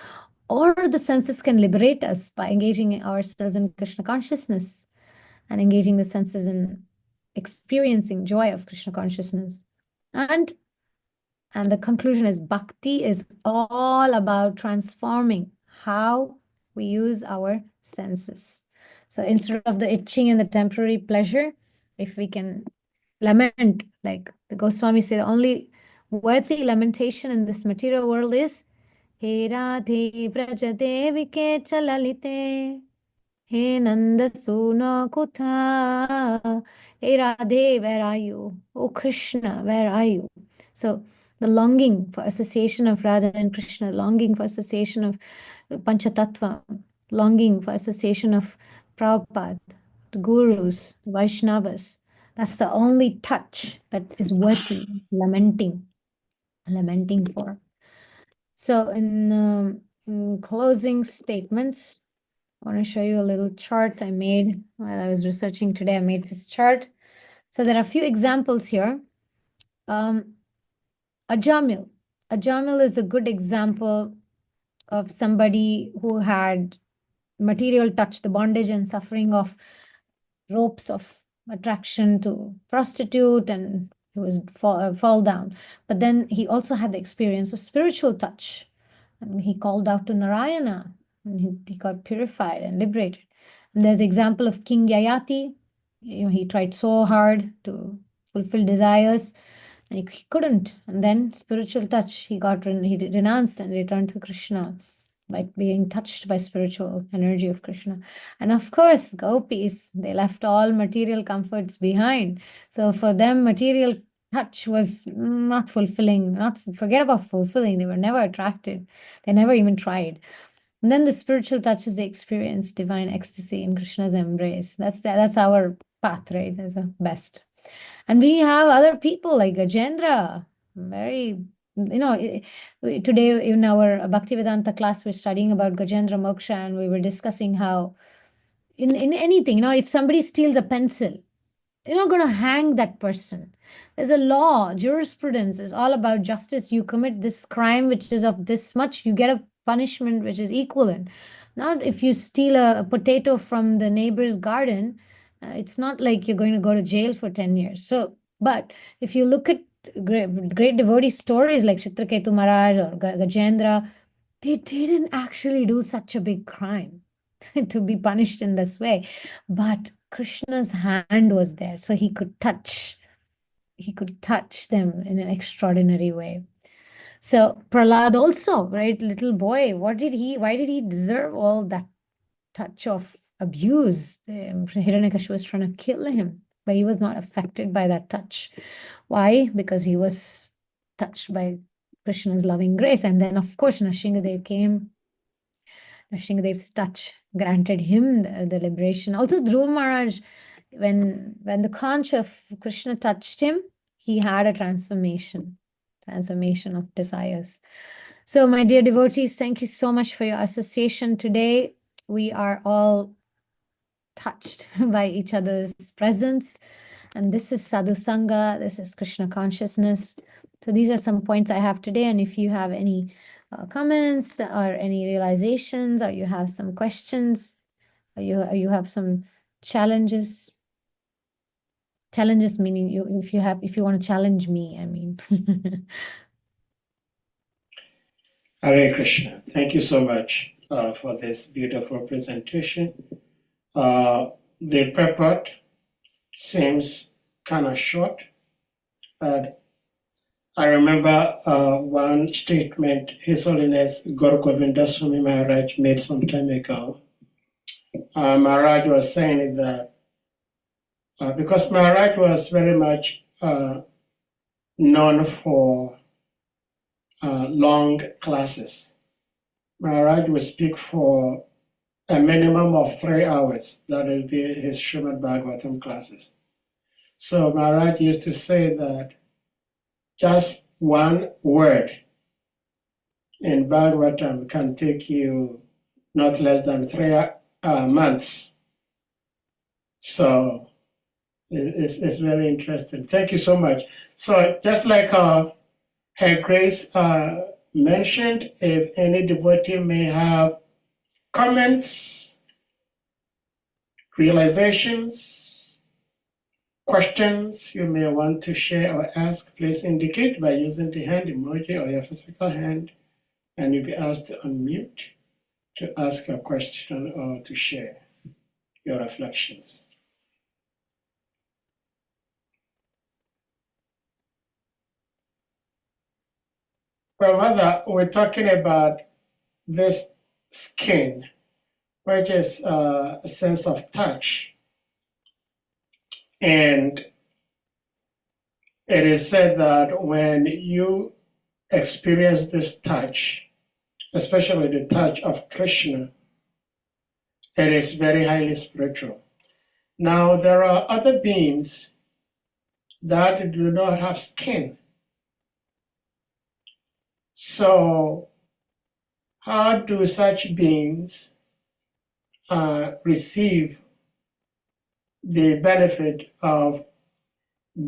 or the senses can liberate us by engaging ourselves in Krishna consciousness and engaging the senses in experiencing joy of Krishna consciousness. And the conclusion is bhakti is all about transforming how we use our senses. So instead of the itching and the temporary pleasure, if we can lament, like the Goswami said, the only worthy lamentation in this material world is He Radhe Vraja Devike Chalalite He Nanda Suna Kutha Hey Radhe, where are you? Oh Krishna, where are you? So the longing for association of Radha and Krishna, longing for association of Panchatattva, longing for association of Prabhupada, the gurus, the Vaishnavas. That's the only touch that is worthy lamenting for. So in closing statements, I want to show you a little chart I made while I was researching today. I made this chart. So there are a few examples here. Ajamil. Ajamil is a good example of somebody who had material touch, the bondage and suffering of ropes of attraction to prostitute, and he was fall down. But then he also had the experience of spiritual touch, and he called out to Narayana, and he got purified and liberated. And there's example of King Yayati. He tried so hard to fulfill desires, and he couldn't. And then spiritual touch, he renounced and returned to Krishna by being touched by spiritual energy of Krishna. And of course, the gopis, they left all material comforts behind. So for them, material touch was not fulfilling, forget about fulfilling. They were never attracted. They never even tried. And then the spiritual touch is they experience divine ecstasy in Krishna's embrace. That's our path, right? That's the best. And we have other people like Gajendra, very Today in our Bhaktivedanta class, we're studying about Gajendra Moksha, and we were discussing how in anything, if somebody steals a pencil, you're not going to hang that person. There's a law, jurisprudence is all about justice. You commit this crime, which is of this much, you get a punishment which is equivalent. Not if you steal a potato from the neighbor's garden, it's not like you're going to go to jail for 10 years. So, but if you look at great devotee stories like Chitraketu Maharaj or Gajendra, they didn't actually do such a big crime to be punished in this way. But Krishna's hand was there, so he could touch them in an extraordinary way. So Prahlad also, right, little boy, why did he deserve all that touch of abuse? Hiranyakashipu was trying to kill him, but he was not affected by that touch. Why? Because he was touched by Krishna's loving grace. And then, of course, Nrsingadev came. Nrsingadev's touch granted him the liberation. Also, Dhruva Maharaj, when the conch of Krishna touched him, he had a transformation of desires. So, my dear devotees, thank you so much for your association today. We are all touched by each other's presence. And this is Sadhu Sangha, this is Krishna consciousness. So these are some points I have today. And if you have any comments or any realizations, or you have some questions, or you have some challenges meaning if you want to challenge me, I mean. Hare Krishna. Thank you so much for this beautiful presentation. The purport seems kind of short, but I remember one statement His Holiness Guru Govinda Swami Maharaj made some time ago. Maharaj was saying that because Maharaj was very much known for long classes. Maharaj would speak for a minimum of 3 hours. That would be his Srimad Bhagavatam classes. So Maharaj used to say that just one word in Bhagavatam can take you not less than 3 months. So it's very interesting. Thank you so much. So just like Her Grace mentioned, if any devotee may have comments, realizations, questions you may want to share or ask, please indicate by using the hand emoji or your physical hand, and you'll be asked to unmute to ask a question or to share your reflections. Well, Mother, we're talking about this skin, which is a sense of touch. And it is said that when you experience this touch, especially the touch of Krishna, it is very highly spiritual. Now, there are other beings that do not have skin. So, how do such beings receive the benefit of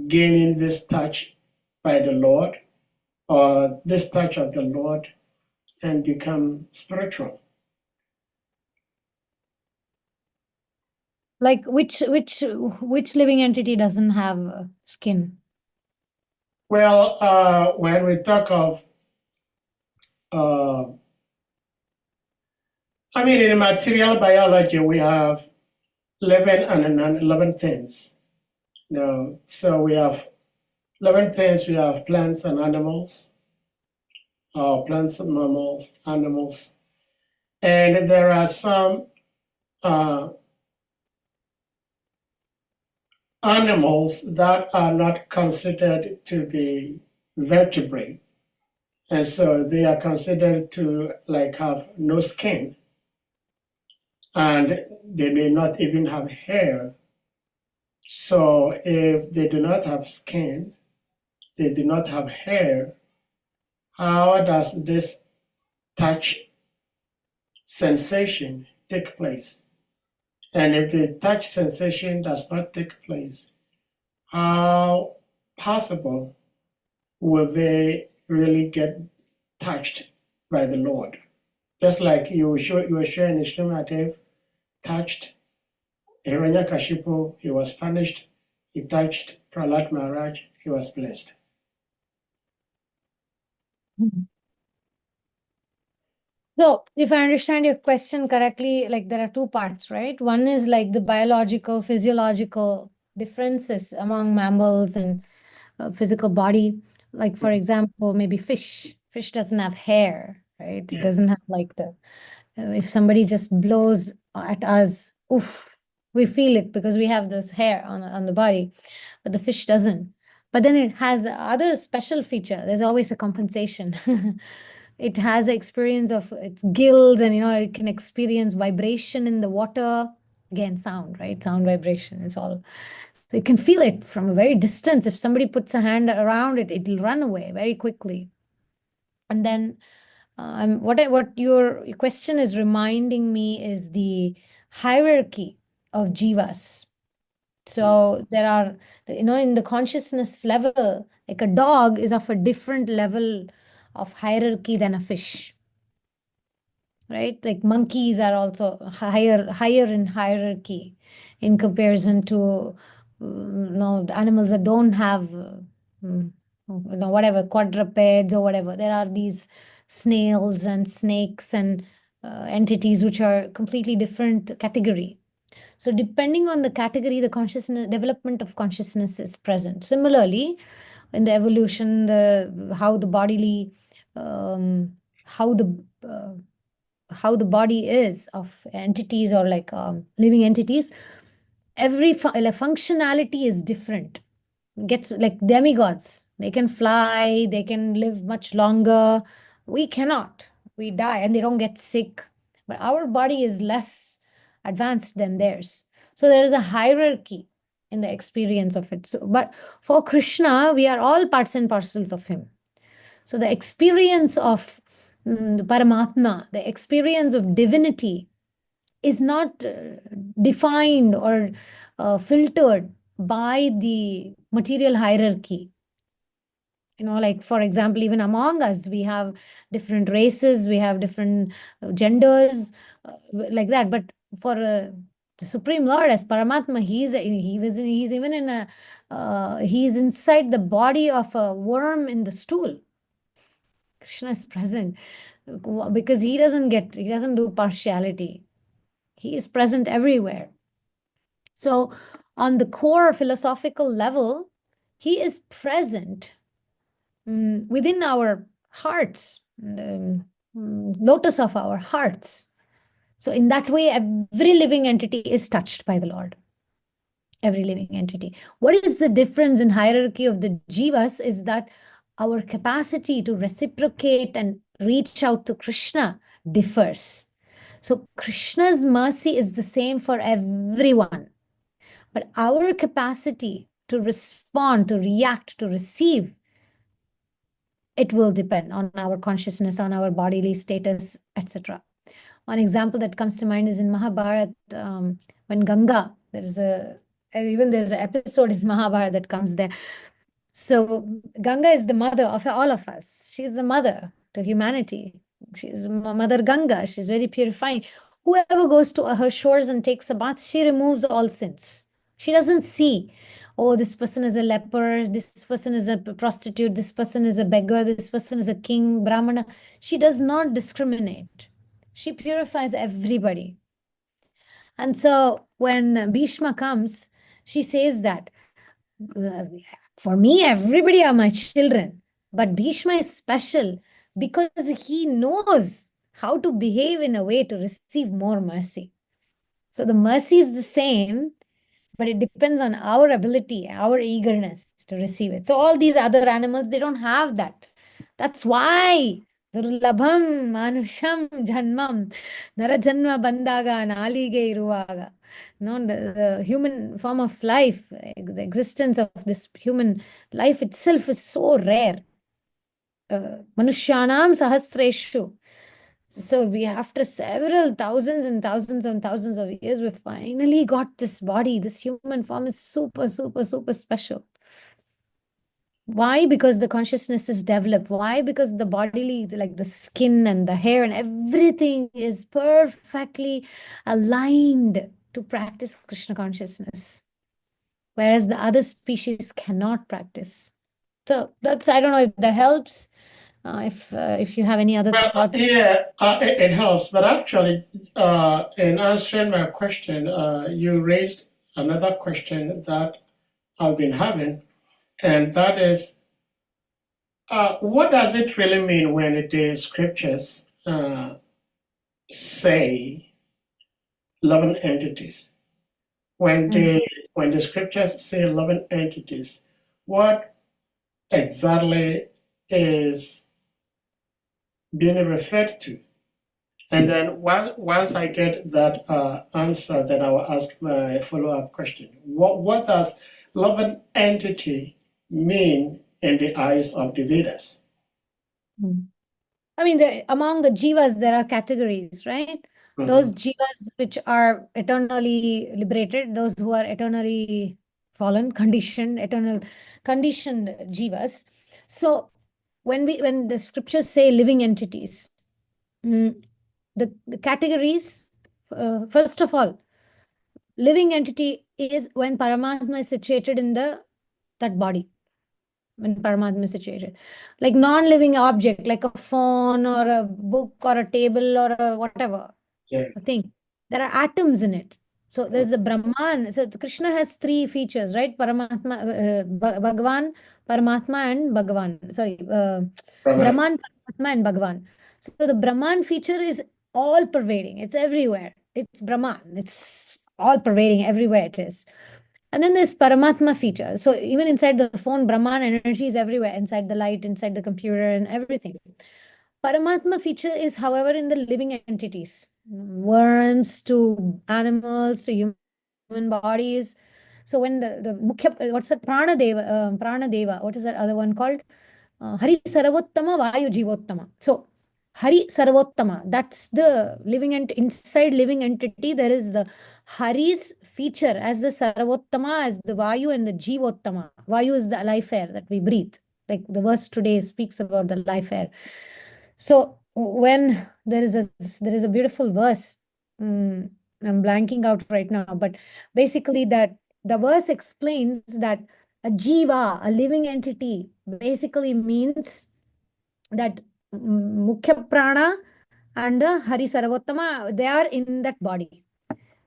gaining this touch by the Lord, or this touch of the Lord, and become spiritual? Like which living entity doesn't have skin? Well, when we talk of in material biology, we have living and non-living things. So we have living things, we have plants and animals, plants and mammals, animals. And there are some animals that are not considered to be vertebrate. And so they are considered to have no skin. And they may not even have hair. So if they do not have skin, they do not have hair, how does this touch sensation take place? And if the touch sensation does not take place, how possible will they really get touched by the Lord? Just like you were sharing in Shrimadev touched Hiranyakashipu, he was punished. He touched Prahlad Maharaj, he was blessed. So, if I understand your question correctly, like there are two parts, right? One is like the biological, physiological differences among mammals and physical body. Like, for example, maybe fish. Fish doesn't have hair, right? It Yeah. doesn't have like the, if somebody just blows at us, oof, we feel it because we have this hair on the body, but the fish doesn't. But then it has other special feature. There's always a compensation. It has the experience of its gills, and it can experience vibration in the water. Again, sound, right? Sound vibration. It's all. So you can feel it from a very distance. If somebody puts a hand around it, it'll run away very quickly. And then what your question is reminding me is the hierarchy of jivas. So there are, in the consciousness level, like a dog is of a different level of hierarchy than a fish, right? Like monkeys are also higher in hierarchy in comparison to animals that don't have whatever, quadrupeds or whatever. There are these snails and snakes and entities which are completely different category. So depending on the category, the consciousness development of consciousness is present. Similarly, in the evolution, how the bodily how the body is of entities or like living entities, every functionality is different. Gets like demigods, they can fly, they can live much longer. We cannot. We die and they don't get sick, but our body is less advanced than theirs. So there is a hierarchy in the experience of it. So, but for Krishna, we are all parts and parcels of him. So the experience of the Paramatma, the experience of divinity is not defined or filtered by the material hierarchy. Like for example, even among us, we have different races, we have different genders, like that. But for the Supreme Lord as Paramatma, he's even in he's inside the body of a worm in the stool. Krishna is present because he doesn't do partiality. He is present everywhere. So on the core philosophical level, he is present within our hearts, lotus of our hearts. So in that way, every living entity is touched by the Lord. Every living entity. What is the difference in hierarchy of the jivas is that our capacity to reciprocate and reach out to Krishna differs. So Krishna's mercy is the same for everyone. But our capacity to respond, to react, to receive, it will depend on our consciousness, on our bodily status, etc. One example that comes to mind is in Mahabharata, when Ganga, there's an episode in Mahabharata that comes there. So Ganga is the mother of all of us. She's the mother to humanity. She's Mother Ganga. She's very purifying. Whoever goes to her shores and takes a bath, she removes all sins. She doesn't see, oh, this person is a leper, this person is a prostitute, this person is a beggar, this person is a king, Brahmana. She does not discriminate. She purifies everybody. And so when Bhishma comes, she says that, for me, everybody are my children. But Bhishma is special because he knows how to behave in a way to receive more mercy. So the mercy is the same, but it depends on our ability, our eagerness to receive it. So all these other animals, they don't have that. That's why Durlabham Manusham Janmam Narajanma Bandaga Nalige Iruvaga. The human form of life, the existence of this human life itself is so rare. Manushyanam Sahasreshu. So we, after several thousands and thousands and thousands of years, we finally got this body. This human form is super, super, super special. Why? Because the consciousness is developed. Why? Because the bodily, like the skin and the hair and everything is perfectly aligned to practice Krishna consciousness, whereas the other species cannot practice. So that's, I don't know if that helps. If you have any other thoughts. Yeah, it helps. But actually, in answering my question, you raised another question that I've been having, and that is, what does it really mean when the scriptures say 11 entities? When the scriptures say 11 entities, what exactly is being referred to? And then once I get that answer, then I will ask my follow-up question. What does 11 entity mean in the eyes of the Vedas? I mean, among the jivas, there are categories, right? Those jivas which are eternally liberated, those who are eternally fallen, conditioned, eternal conditioned jivas. So when the scriptures say living entities, the categories, first of all, living entity is when Paramatma is situated in that body. When Paramatma is situated. Like non-living object, like a phone or a book or a table or a whatever thing. There are atoms in it. So there's a Brahman. So Krishna has three features, right? Paramatma, Bhagavan, Paramatma and Bhagavan. Sorry, Brahman, Paramatma and Bhagavan. So the Brahman feature is all pervading. It's everywhere. It's Brahman. It's all pervading everywhere it is. And then there's Paramatma feature. So even inside the phone, Brahman energy is everywhere, inside the light, inside the computer and everything. Paramatma feature is, however, in the living entities, worms to animals to human bodies. So when the Mukhya, what's that? Pranadeva, what is that other one called? Hari Saravottama, Vayu Jivottama. So Hari Sarvottama, that's the living inside living entity. There is the Hari's feature as the Sarvottama, as the Vayu and the Jivottama. Vayu is the life air that we breathe. Like the verse today speaks about the life air. So when there is a beautiful verse, I'm blanking out right now, but basically that the verse explains that a jiva, a living entity, basically means that Mukhya Prana and the Hari Sarvottama, they are in that body.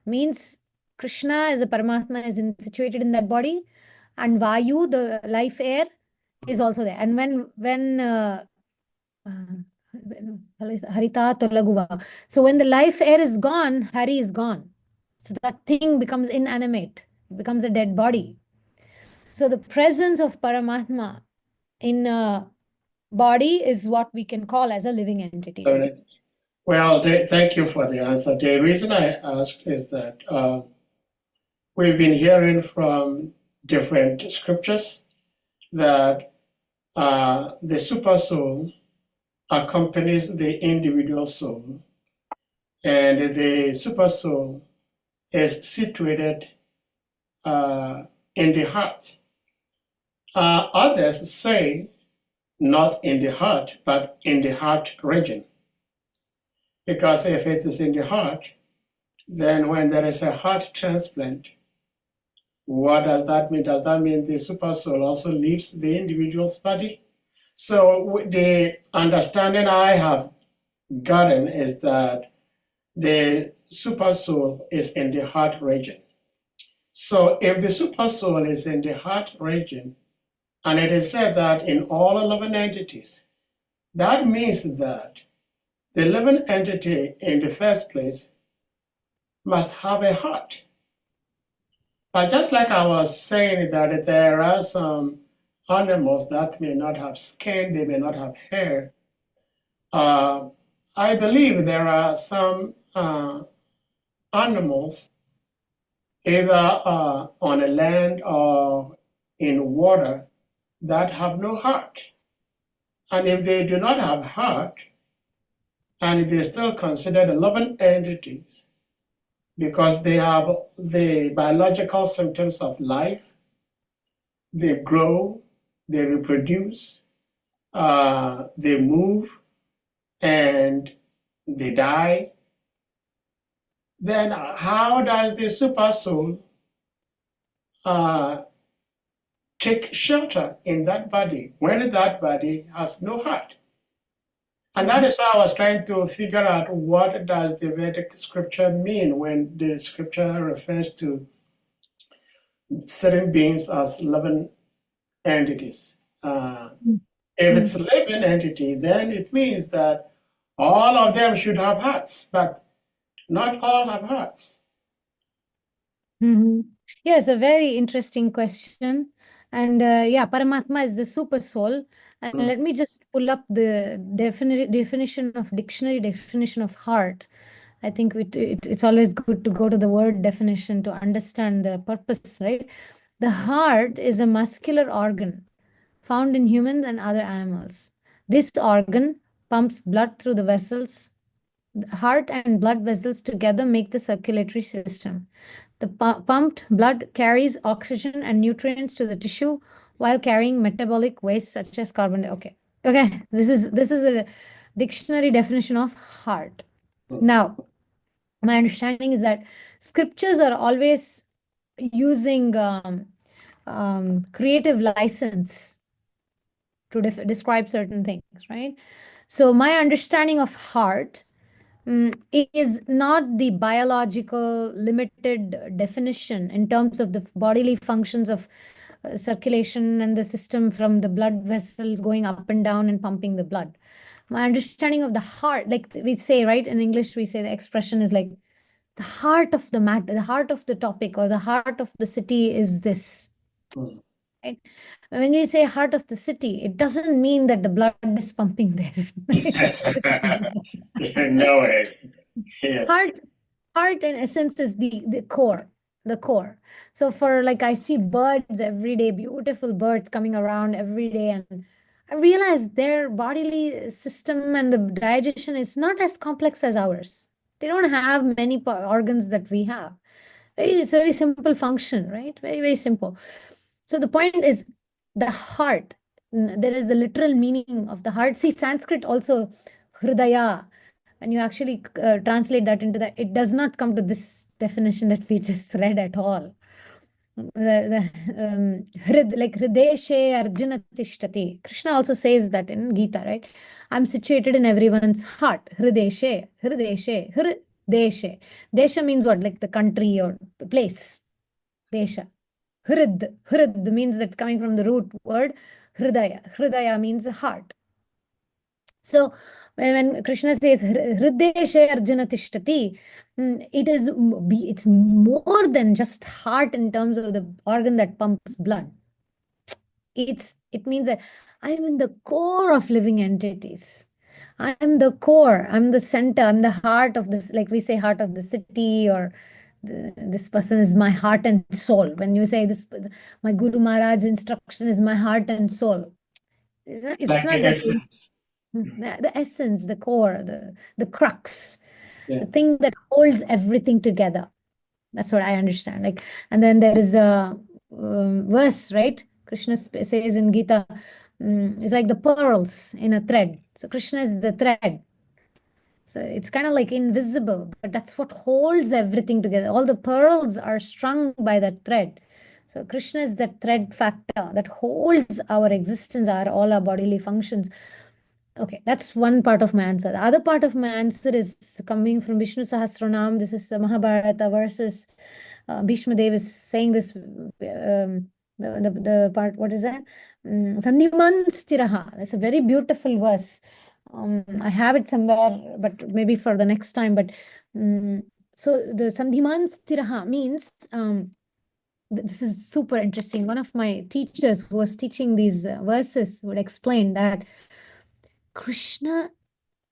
Means Krishna as a Paramatma is situated in that body, and Vayu, the life air, is also there. And when Harita Tolaguva. So when the life air is gone, Hari is gone. So that thing becomes inanimate, it becomes a dead body. So the presence of Paramatma in a body is what we can call as a living entity. Well, thank you for the answer. The reason I asked is that we've been hearing from different scriptures that the super soul accompanies the individual soul, and the super soul is situated in the heart. Others say not in the heart, but in the heart region. Because if it is in the heart, then when there is a heart transplant, what does that mean? Does that mean the super soul also leaves the individual's body? So the understanding I have gotten is that the super soul is in the heart region. So if the super soul is in the heart region, and it is said that in all 11 entities, that means that the 11 entity in the first place must have a heart. But just like I was saying that there are some animals that may not have skin, they may not have hair, I believe there are some animals, either on a land or in water, that have no heart. And if they do not have heart, and they're still considered 11 entities because they have the biological symptoms of life, they grow, they reproduce, they move, and they die, then how does the super soul take shelter in that body when that body has no heart? And that is why I was trying to figure out what does the Vedic scripture mean when the scripture refers to certain beings as living entities. If it's a living entity, then it means that all of them should have hearts, but not all have hearts. Yeah, it's a very interesting question. And yeah, Paramatma is the super soul. And let me just pull up the dictionary definition of heart. I think it's always good to go to the word definition to understand the purpose, right? The heart is a muscular organ found in humans and other animals. This organ pumps blood through the vessels. The heart and blood vessels together make the circulatory system. The pumped blood carries oxygen and nutrients to the tissue while carrying metabolic waste such as carbon dioxide. Okay, this is a dictionary definition of heart. Now, my understanding is that scriptures are always using creative license to describe certain things, right? So my understanding of heart is not the biological limited definition in terms of the bodily functions of circulation and the system from the blood vessels going up and down and pumping the blood. My understanding of the heart, like we say, right, in English, we say the expression is like the heart of the matter, the heart of the topic, or the heart of the city is this. Right? When we say heart of the city, it doesn't mean that the blood is pumping there. No way. Yeah. Heart in essence is the core. So for like I see birds every day, beautiful birds coming around every day, and I realize their bodily system and the digestion is not as complex as ours. They don't have many organs that we have. It's a very simple function, right? Very, very simple. So the point is the heart. There is the literal meaning of the heart. See, Sanskrit also, hridaya, when you actually translate that into that, it does not come to this definition that we just read at all. Like Hrideshe Arjuna Tishtati. Krishna also says that in Gita, right? I'm situated in everyone's heart. Hrideshe, Hrideshe. Desha means what? Like the country or the place. Desha. Hrid means that's coming from the root word Hridaya. Hridaya means heart. So when Krishna says Hrideshe Arjuna Tishtati, it's more than just heart in terms of the organ that pumps blood. It means that I'm in the core of living entities. I'm the core, I'm the center, I'm the heart of this, like we say, heart of the city, or this person is my heart and soul. When you say this, my Guru Maharaj's instruction is my heart and soul. It's Like not the that essence. the essence, the core, the crux, Yeah. the thing that holds everything together. That's what I understand. Like, and then there is a verse, right? Krishna says in Gita, it's like the pearls in a thread. So Krishna is the thread. So it's kind of like invisible, but that's what holds everything together. All the pearls are strung by that thread. So Krishna is that thread factor that holds our existence, all our bodily functions. Okay, that's one part of my answer. The other part of my answer is coming from Vishnu Sahasranam. This is Mahabharata versus Bhishma Dev is saying this. The part, what is that? Sandhiman Stiraha. That's a very beautiful verse. I have it somewhere, but maybe for the next time. But so the Sandhiman Stiraha means this is super interesting. One of my teachers who was teaching these verses would explain that Krishna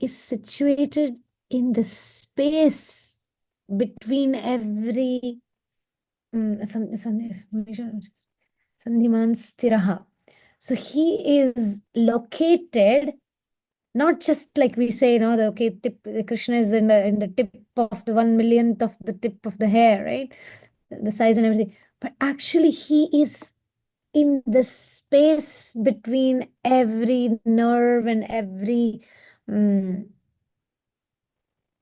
is situated in the space between every Sandhiman Stiraha. So he is located, not just like we say, the Krishna is in the tip of the 1 millionth of the tip of the hair, right? The size and everything. But actually, he is in the space between every nerve and every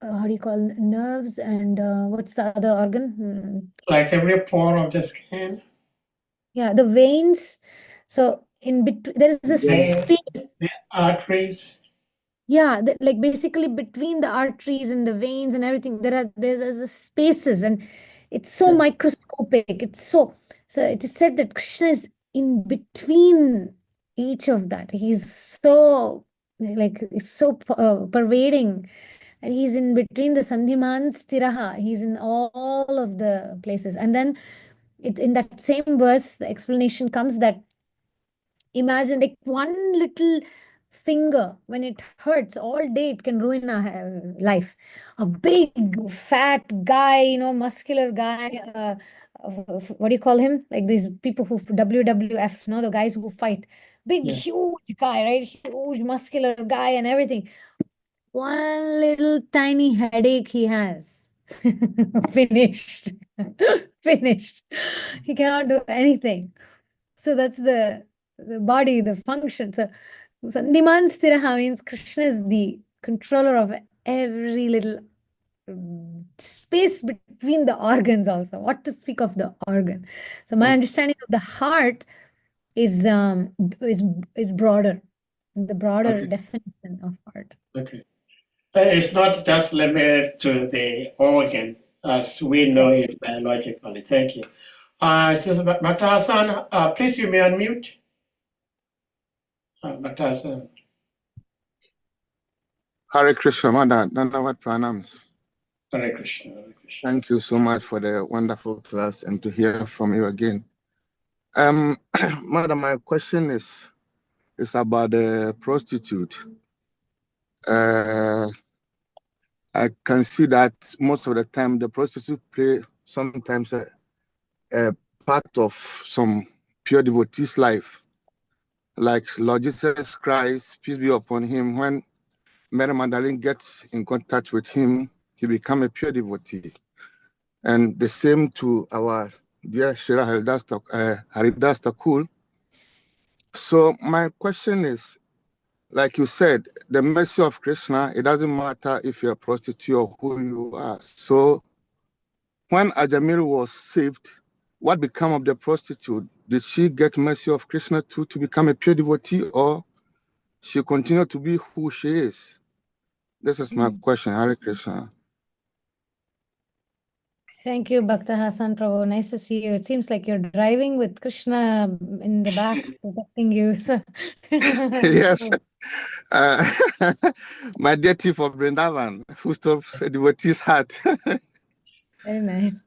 how do you call nerves and what's the other organ? Like every pore of the skin. Yeah, the veins. So in between, there is a Veins, space. the arteries. Yeah, like basically between the arteries and the veins and everything, there's the spaces, and it's so Yeah. microscopic. It's so it is said that Krishna is in between each of that. He's so it's so pervading, and he's in between the Sandhiman Stiraha. He's in all of the places, and then in that same verse, the explanation comes that imagine like one little finger, when it hurts all day, it can ruin a life. A big fat guy, muscular guy, what do you call him, like these people who WWF, the guys who fight, big Yeah. huge guy, right? Huge muscular guy and everything. One little tiny headache he has. Finished. Finished. He cannot do anything. So that's the body, the function. So Sandhiman Stiraha means Krishna is the controller of every little space between the organs also. What to speak of the organ. So my understanding of the heart is broader, the broader Okay. definition of heart. Okay. It's not just limited to the organ as we know it biologically. Thank you. So Dr. Hassan, please you may unmute. Dr. Hassan. Hare Krishna, Mother, Dandavat Pranams. Hare Krishna. Hare Krishna. Thank you so much for the wonderful class and to hear from you again. Mother, my question is about the prostitute. I can see that most of the time the prostitute play sometimes a part of some pure devotee's life. Like Lord Jesus Christ, peace be upon him, when Mary Magdalene gets in contact with him, he becomes a pure devotee. And the same to our dear Shira Haridas Thakur. So my question is, like you said, the mercy of Krishna, it doesn't matter if you're a prostitute or who you are. So when Ajamil was saved, what became of the prostitute? Did she get mercy of Krishna too to become a pure devotee, or she continued to be who she is? This is my question. Hare Krishna. Thank you, Bhakta Hassan Prabhu. Nice to see you. It seems like you're driving with Krishna in the back, protecting you. So Yes. My dear chief of Vrindavan, who stole a devotee's heart. very nice.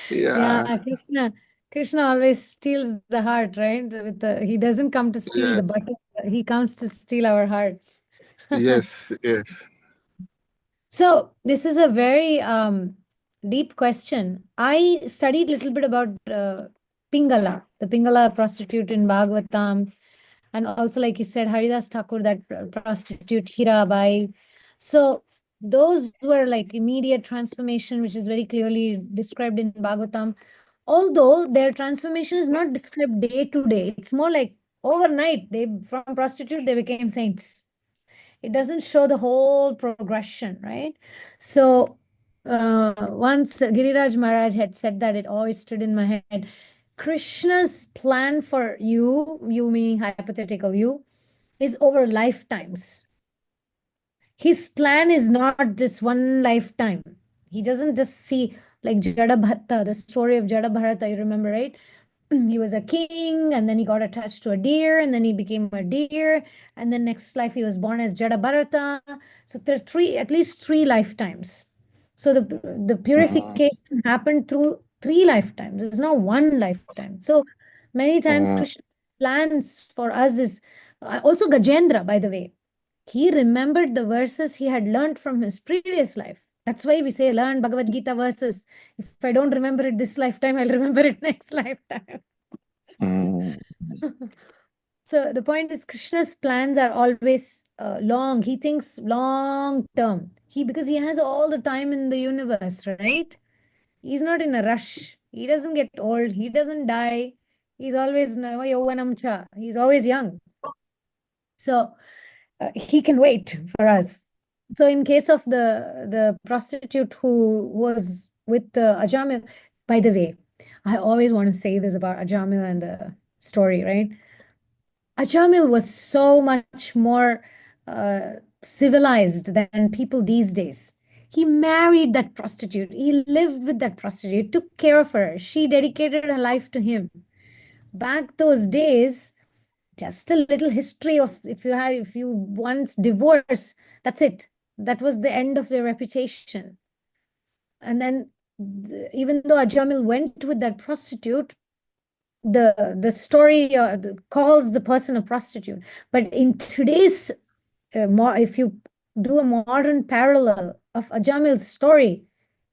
Yeah. Krishna always steals the heart, right? He doesn't come to steal the Yes. butter. He comes to steal our hearts. Yes. Yes. So this is a very deep question. I studied a little bit about Pingala, the Pingala prostitute in Bhagavatam, and also, like you said, Haridas Thakur, that prostitute Hirabai. So those were like immediate transformation, which is very clearly described in Bhagavatam. Although their transformation is not described day to day, it's more like overnight. From prostitute they became saints. It doesn't show the whole progression, right? So once Giriraj Maharaj had said that, it always stood in my head. Krishna's plan for you meaning hypothetical you, is over lifetimes. His plan is not this one lifetime. He doesn't just see like Jada Bhatta, the story of Jada Bharata, you remember, right? He was a king, and then he got attached to a deer, and then he became a deer, and then next life he was born as Jada Bharata. So there's at least three lifetimes. So the purification happened through three lifetimes. It's not one lifetime. So many times Krishna plans for us is also Gajendra, by the way. He remembered the verses he had learned from his previous life. That's why we say learn Bhagavad Gita verses. If I don't remember it this lifetime, I'll remember it next lifetime. So the point is, Krishna's plans are always long. He thinks long term. Because he has all the time in the universe, right? He's not in a rush. He doesn't get old. He doesn't die. He's always yauvanam. He's always young. So he can wait for us. So in case of the prostitute who was with Ajamil, by the way, I always want to say this about Ajamil and the story, right? Ajamil was so much more civilized than people these days. He married that prostitute. He lived with that prostitute, took care of her. She dedicated her life to him. Back those days, just a little history of if you once divorce, that's it. That was the end of their reputation. And then even though Ajamil went with that prostitute, the story calls the person a prostitute. But in today's if you do a modern parallel of Ajamil's story,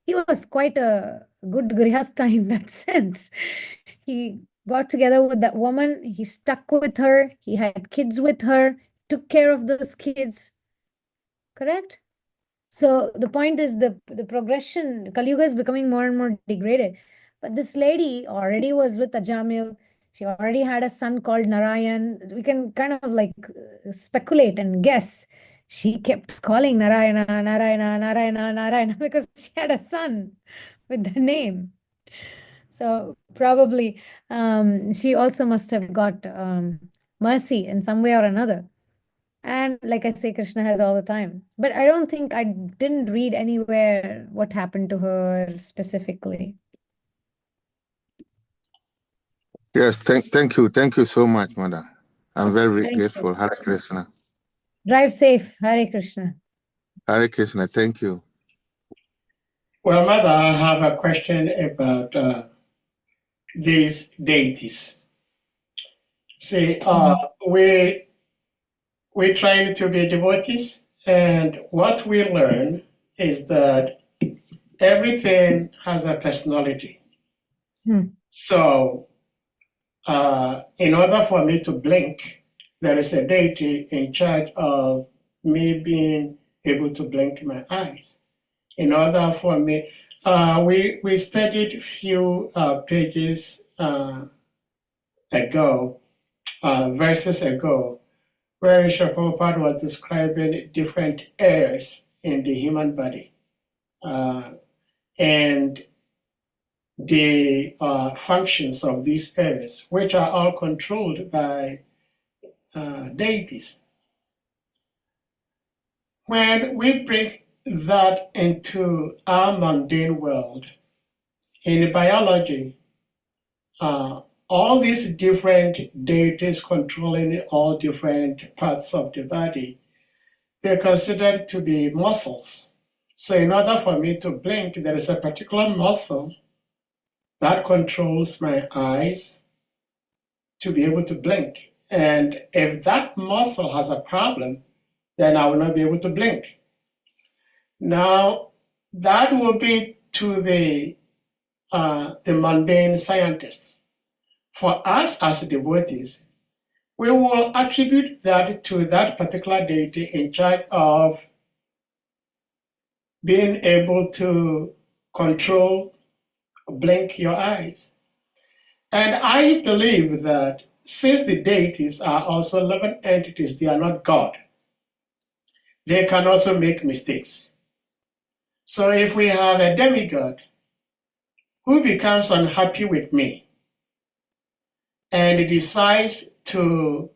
he was quite a good grihastha in that sense. He got together with that woman, he stuck with her, he had kids with her, took care of those kids. Correct? So the point is the progression, Kali Yuga is becoming more and more degraded. But this lady already was with Ajamil. She already had a son called Narayan. We can kind of like speculate and guess. She kept calling Narayana, Narayana, Narayana, Narayana because she had a son with the name. So probably she also must have got mercy in some way or another. And like I say, Krishna has all the time. But I didn't read anywhere what happened to her specifically. Yes, thank you so much, Mother. I'm very Thank you. grateful. Hare Krishna. Drive safe. Hare Krishna. Hare Krishna, thank you. Well, Mother, I have a question about these deities. See, we're trying to be devotees, and what we learn is that everything has a personality. So, in order for me to blink, there is a deity in charge of me being able to blink my eyes. In order for me, we studied a few pages ago, verses ago, where Srila Prabhupada was describing different areas in the human body and the functions of these areas, which are all controlled by deities. When we bring that into our mundane world, in biology, all these different deities controlling all different parts of the body, they're considered to be muscles. So in order for me to blink, there is a particular muscle that controls my eyes to be able to blink. And if that muscle has a problem, then I will not be able to blink. Now, that will be to the mundane scientists. For us as devotees, we will attribute that to that particular deity in charge of being able to control, blink your eyes. And I believe that since the deities are also living entities, they are not God. They can also make mistakes. So if we have a demigod who becomes unhappy with me and decides to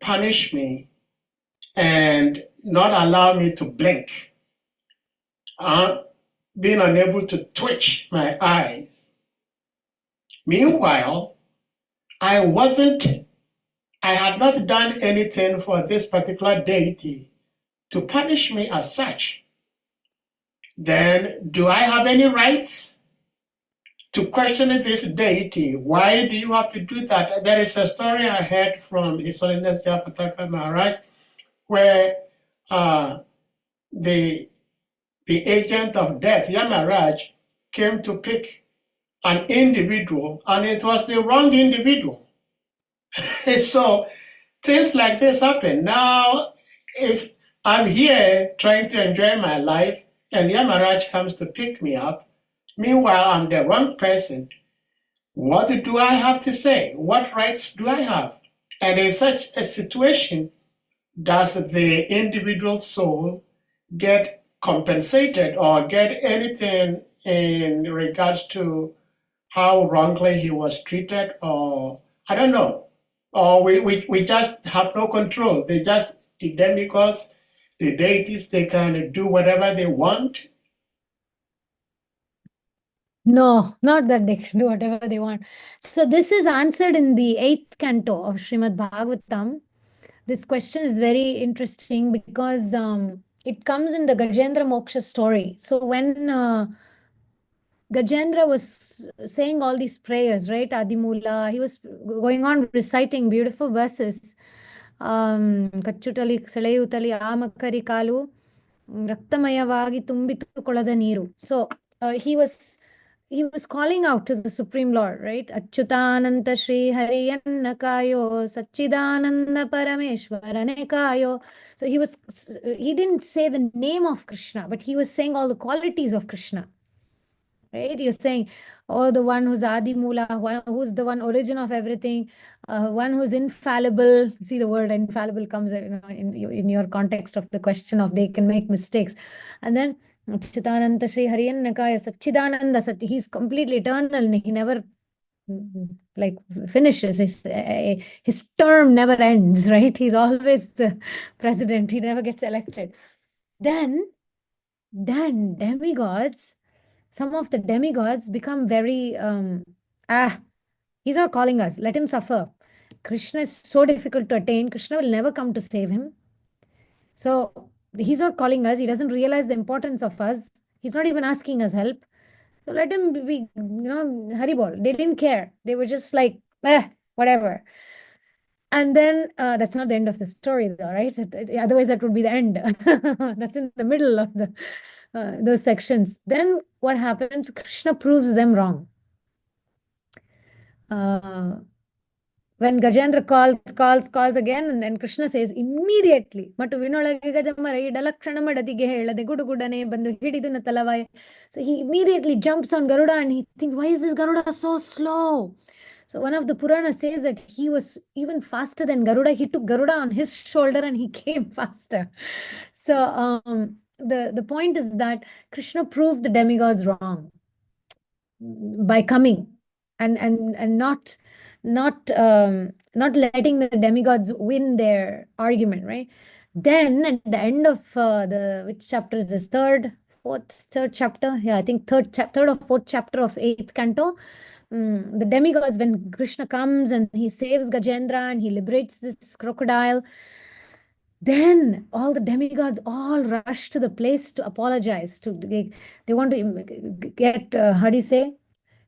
punish me and not allow me to blink, being unable to twitch my eyes. Meanwhile, I had not done anything for this particular deity to punish me as such. Then do I have any rights to question this deity? Why do you have to do that? There is a story I heard from His Holiness Jayapataka Maharaj where the agent of death, Yamaraj, came to pick an individual, and it was the wrong individual. So things like this happen. Now, if I'm here trying to enjoy my life and Yamaraj comes to pick me up, meanwhile, I'm the wrong person, what do I have to say? What rights do I have? And in such a situation, does the individual soul get compensated or get anything in regards to how wrongly he was treated? Or I don't know. Or we just have no control. They just, the demigods, the deities, they can do whatever they want. No, not that they can do whatever they want. So this is answered in the 8th canto of Srimad Bhagavatam. This question is very interesting because it comes in the Gajendra Moksha story. So when Gajendra was saying all these prayers, right? Adimula, he was going on reciting beautiful verses. Kachutali, Selayutali, Amakari Kalu, Raktamayavagi Tumbitu Kolada Niru. So he was calling out to the Supreme Lord, right? Achyutananta Shri Hariyannakayo, Sachidananda Parameshwaranekayo. So he didn't say the name of Krishna, but he was saying all the qualities of Krishna. Right? You're saying, oh, the one who's Adi Mula, who's the one origin of everything, one who's infallible. See, the word infallible comes in your context of the question of they can make mistakes. And then Chitananta Sri Hariyannakaya Satchidananda, he's completely eternal and he never like finishes. His term never ends, right? He's always the president. He never gets elected. Then demigods, some of the demigods become very, he's not calling us, let him suffer. Krishna is so difficult to attain. Krishna will never come to save him. So he's not calling us. He doesn't realize the importance of us. He's not even asking us help. So let him be, Haribol. They didn't care. They were just like, whatever. And then that's not the end of the story, though, right? Otherwise, that would be the end. That's in the middle of those sections. Then what happens? Krishna proves them wrong. When Gajendra calls again, and then Krishna says immediately, so he immediately jumps on Garuda and he thinks, why is this Garuda so slow? So one of the Puranas says that he was even faster than Garuda. He took Garuda on his shoulder and he came faster. So the point is that Krishna proved the demigods wrong by coming and not letting the demigods win their argument, right? Then at the end of which chapter is this? Third chapter? Yeah, I think third or fourth chapter of 8th canto. The demigods, when Krishna comes and he saves Gajendra and he liberates this crocodile, then all the demigods all rush to the place to apologize. They want to get, how do you say?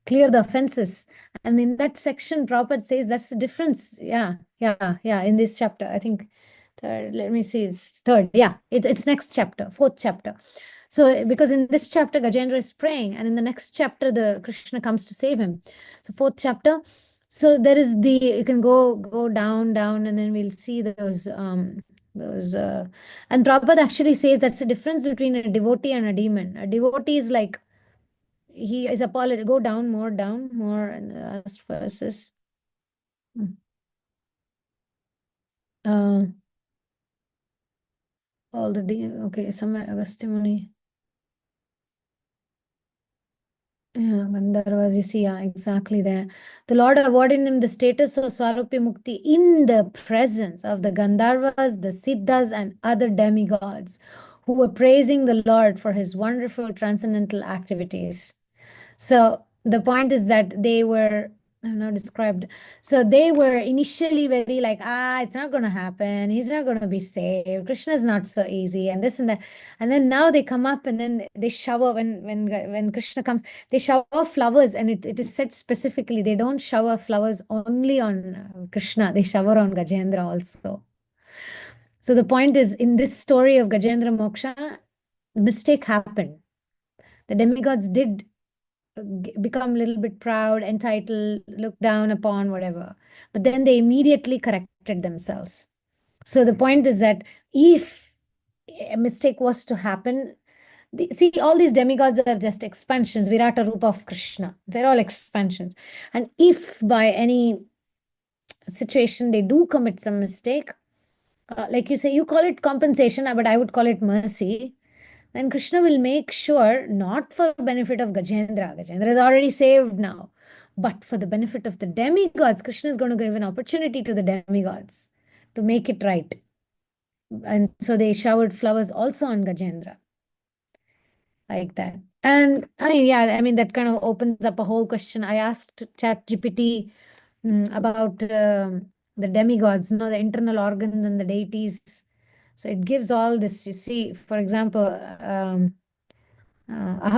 Clear the offenses. And in that section, Prabhupada says that's the difference. Yeah, in this chapter, I think third, let me see, it's third. Yeah, it's next chapter, fourth chapter. So because in this chapter, Gajendra is praying, and in the next chapter, the Krishna comes to save him. So fourth chapter. So there is you can go down, and then we'll see those, and Prabhupada actually says that's the difference between a devotee and a demon. A devotee is like, he is apologetic. Go down more in the last verses. Okay, somewhere Agastya Muni. Yeah, Gandharvas, you see, yeah, exactly there. The Lord awarded him the status of Swarupya Mukti in the presence of the Gandharvas, the Siddhas, and other demigods who were praising the Lord for his wonderful transcendental activities. So the point is that they were, I'm not described. So they were initially very like, it's not going to happen. He's not going to be saved. Krishna is not so easy and this and that. And then now they come up and then they shower when Krishna comes, they shower flowers, and it is said specifically, they don't shower flowers only on Krishna. They shower on Gajendra also. So the point is, in this story of Gajendra Moksha, mistake happened. The demigods did become a little bit proud, entitled, looked down upon, whatever. But then they immediately corrected themselves. So the point is that if a mistake was to happen, see, all these demigods are just expansions, Virata Rupa of Krishna. They're all expansions. And if by any situation they do commit some mistake, like you say, you call it compensation, but I would call it mercy. Then Krishna will make sure, not for benefit of Gajendra. Gajendra is already saved now. But for the benefit of the demigods, Krishna is going to give an opportunity to the demigods to make it right. And so they showered flowers also on Gajendra. Like that. And I mean, yeah, I mean, that kind of opens up a whole question. I asked ChatGPT about the demigods, the internal organs and the deities. So it gives all this, you see, for example,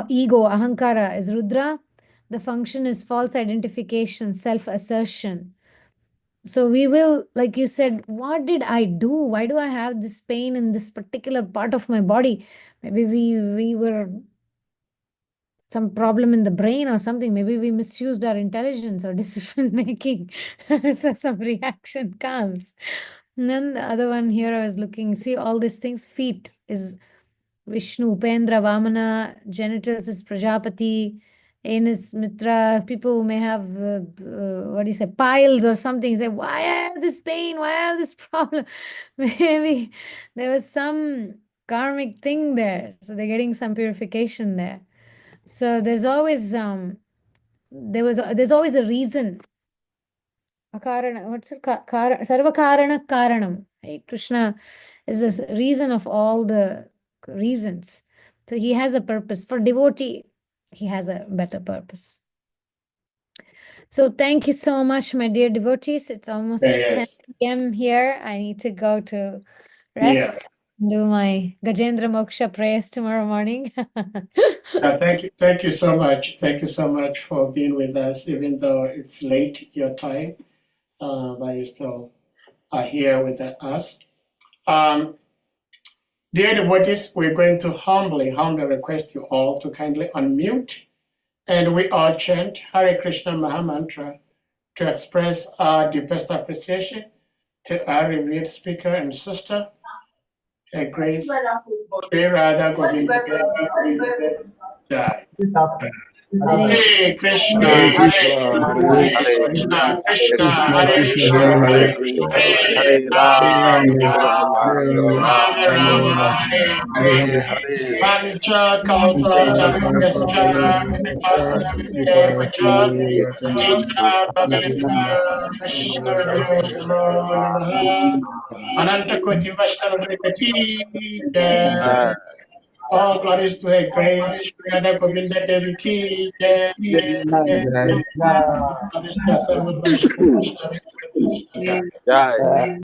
ego, ahankara is Rudra. The function is false identification, self-assertion. So we will, like you said, what did I do? Why do I have this pain in this particular part of my body? Maybe we were some problem in the brain or something. Maybe we misused our intelligence or decision making. So some reaction comes. And then the other one here, I was looking, see all these things. Feet is Vishnu, Upendra, Vamana, genitals is Prajapati, anus, Mitra. People may have, what do you say, piles or something. Say, why I have this pain? Why I have this problem? Maybe there was some karmic thing there. So they're getting some purification there. So there's always there's always a reason. Akarana, what's it? Sarvakarana Karanam. Right? Krishna is the reason of all the reasons. So he has a purpose. For devotee, he has a better purpose. So thank you so much, my dear devotees. It's almost 10 Yes. p.m. here. I need to go to Yeah. rest. Do my Gajendra Moksha prayers tomorrow morning. Thank you so much. Thank you so much for being with us, even though it's late your time, but you still are here with us. Dear devotees, we're going to humbly request you all to kindly unmute, and we all chant Hare Krishna Mahamantra to express our deepest appreciation to our revered speaker and sister, Her Grace Sri Radha Govinda Jai. Hare Krishna, Hare Hare Krishna, Krishna, Krishna Hare Krishna Hare, Hare Hare, Hare Hare Rama, Rama, Rama Rama, Hare Hare. Hare Pancha Kalpa Tarupyascha Kripa Sindhya Patitana Pavanebhyo Vaishnavabhyo Namo Namaha. Ananta Koti Vaishnava Ki Jai. All glories to Her Grace Shri Radha Govinda Devi Ki Jai. Glories to assembled Vaishnava Ki Jai. Jai.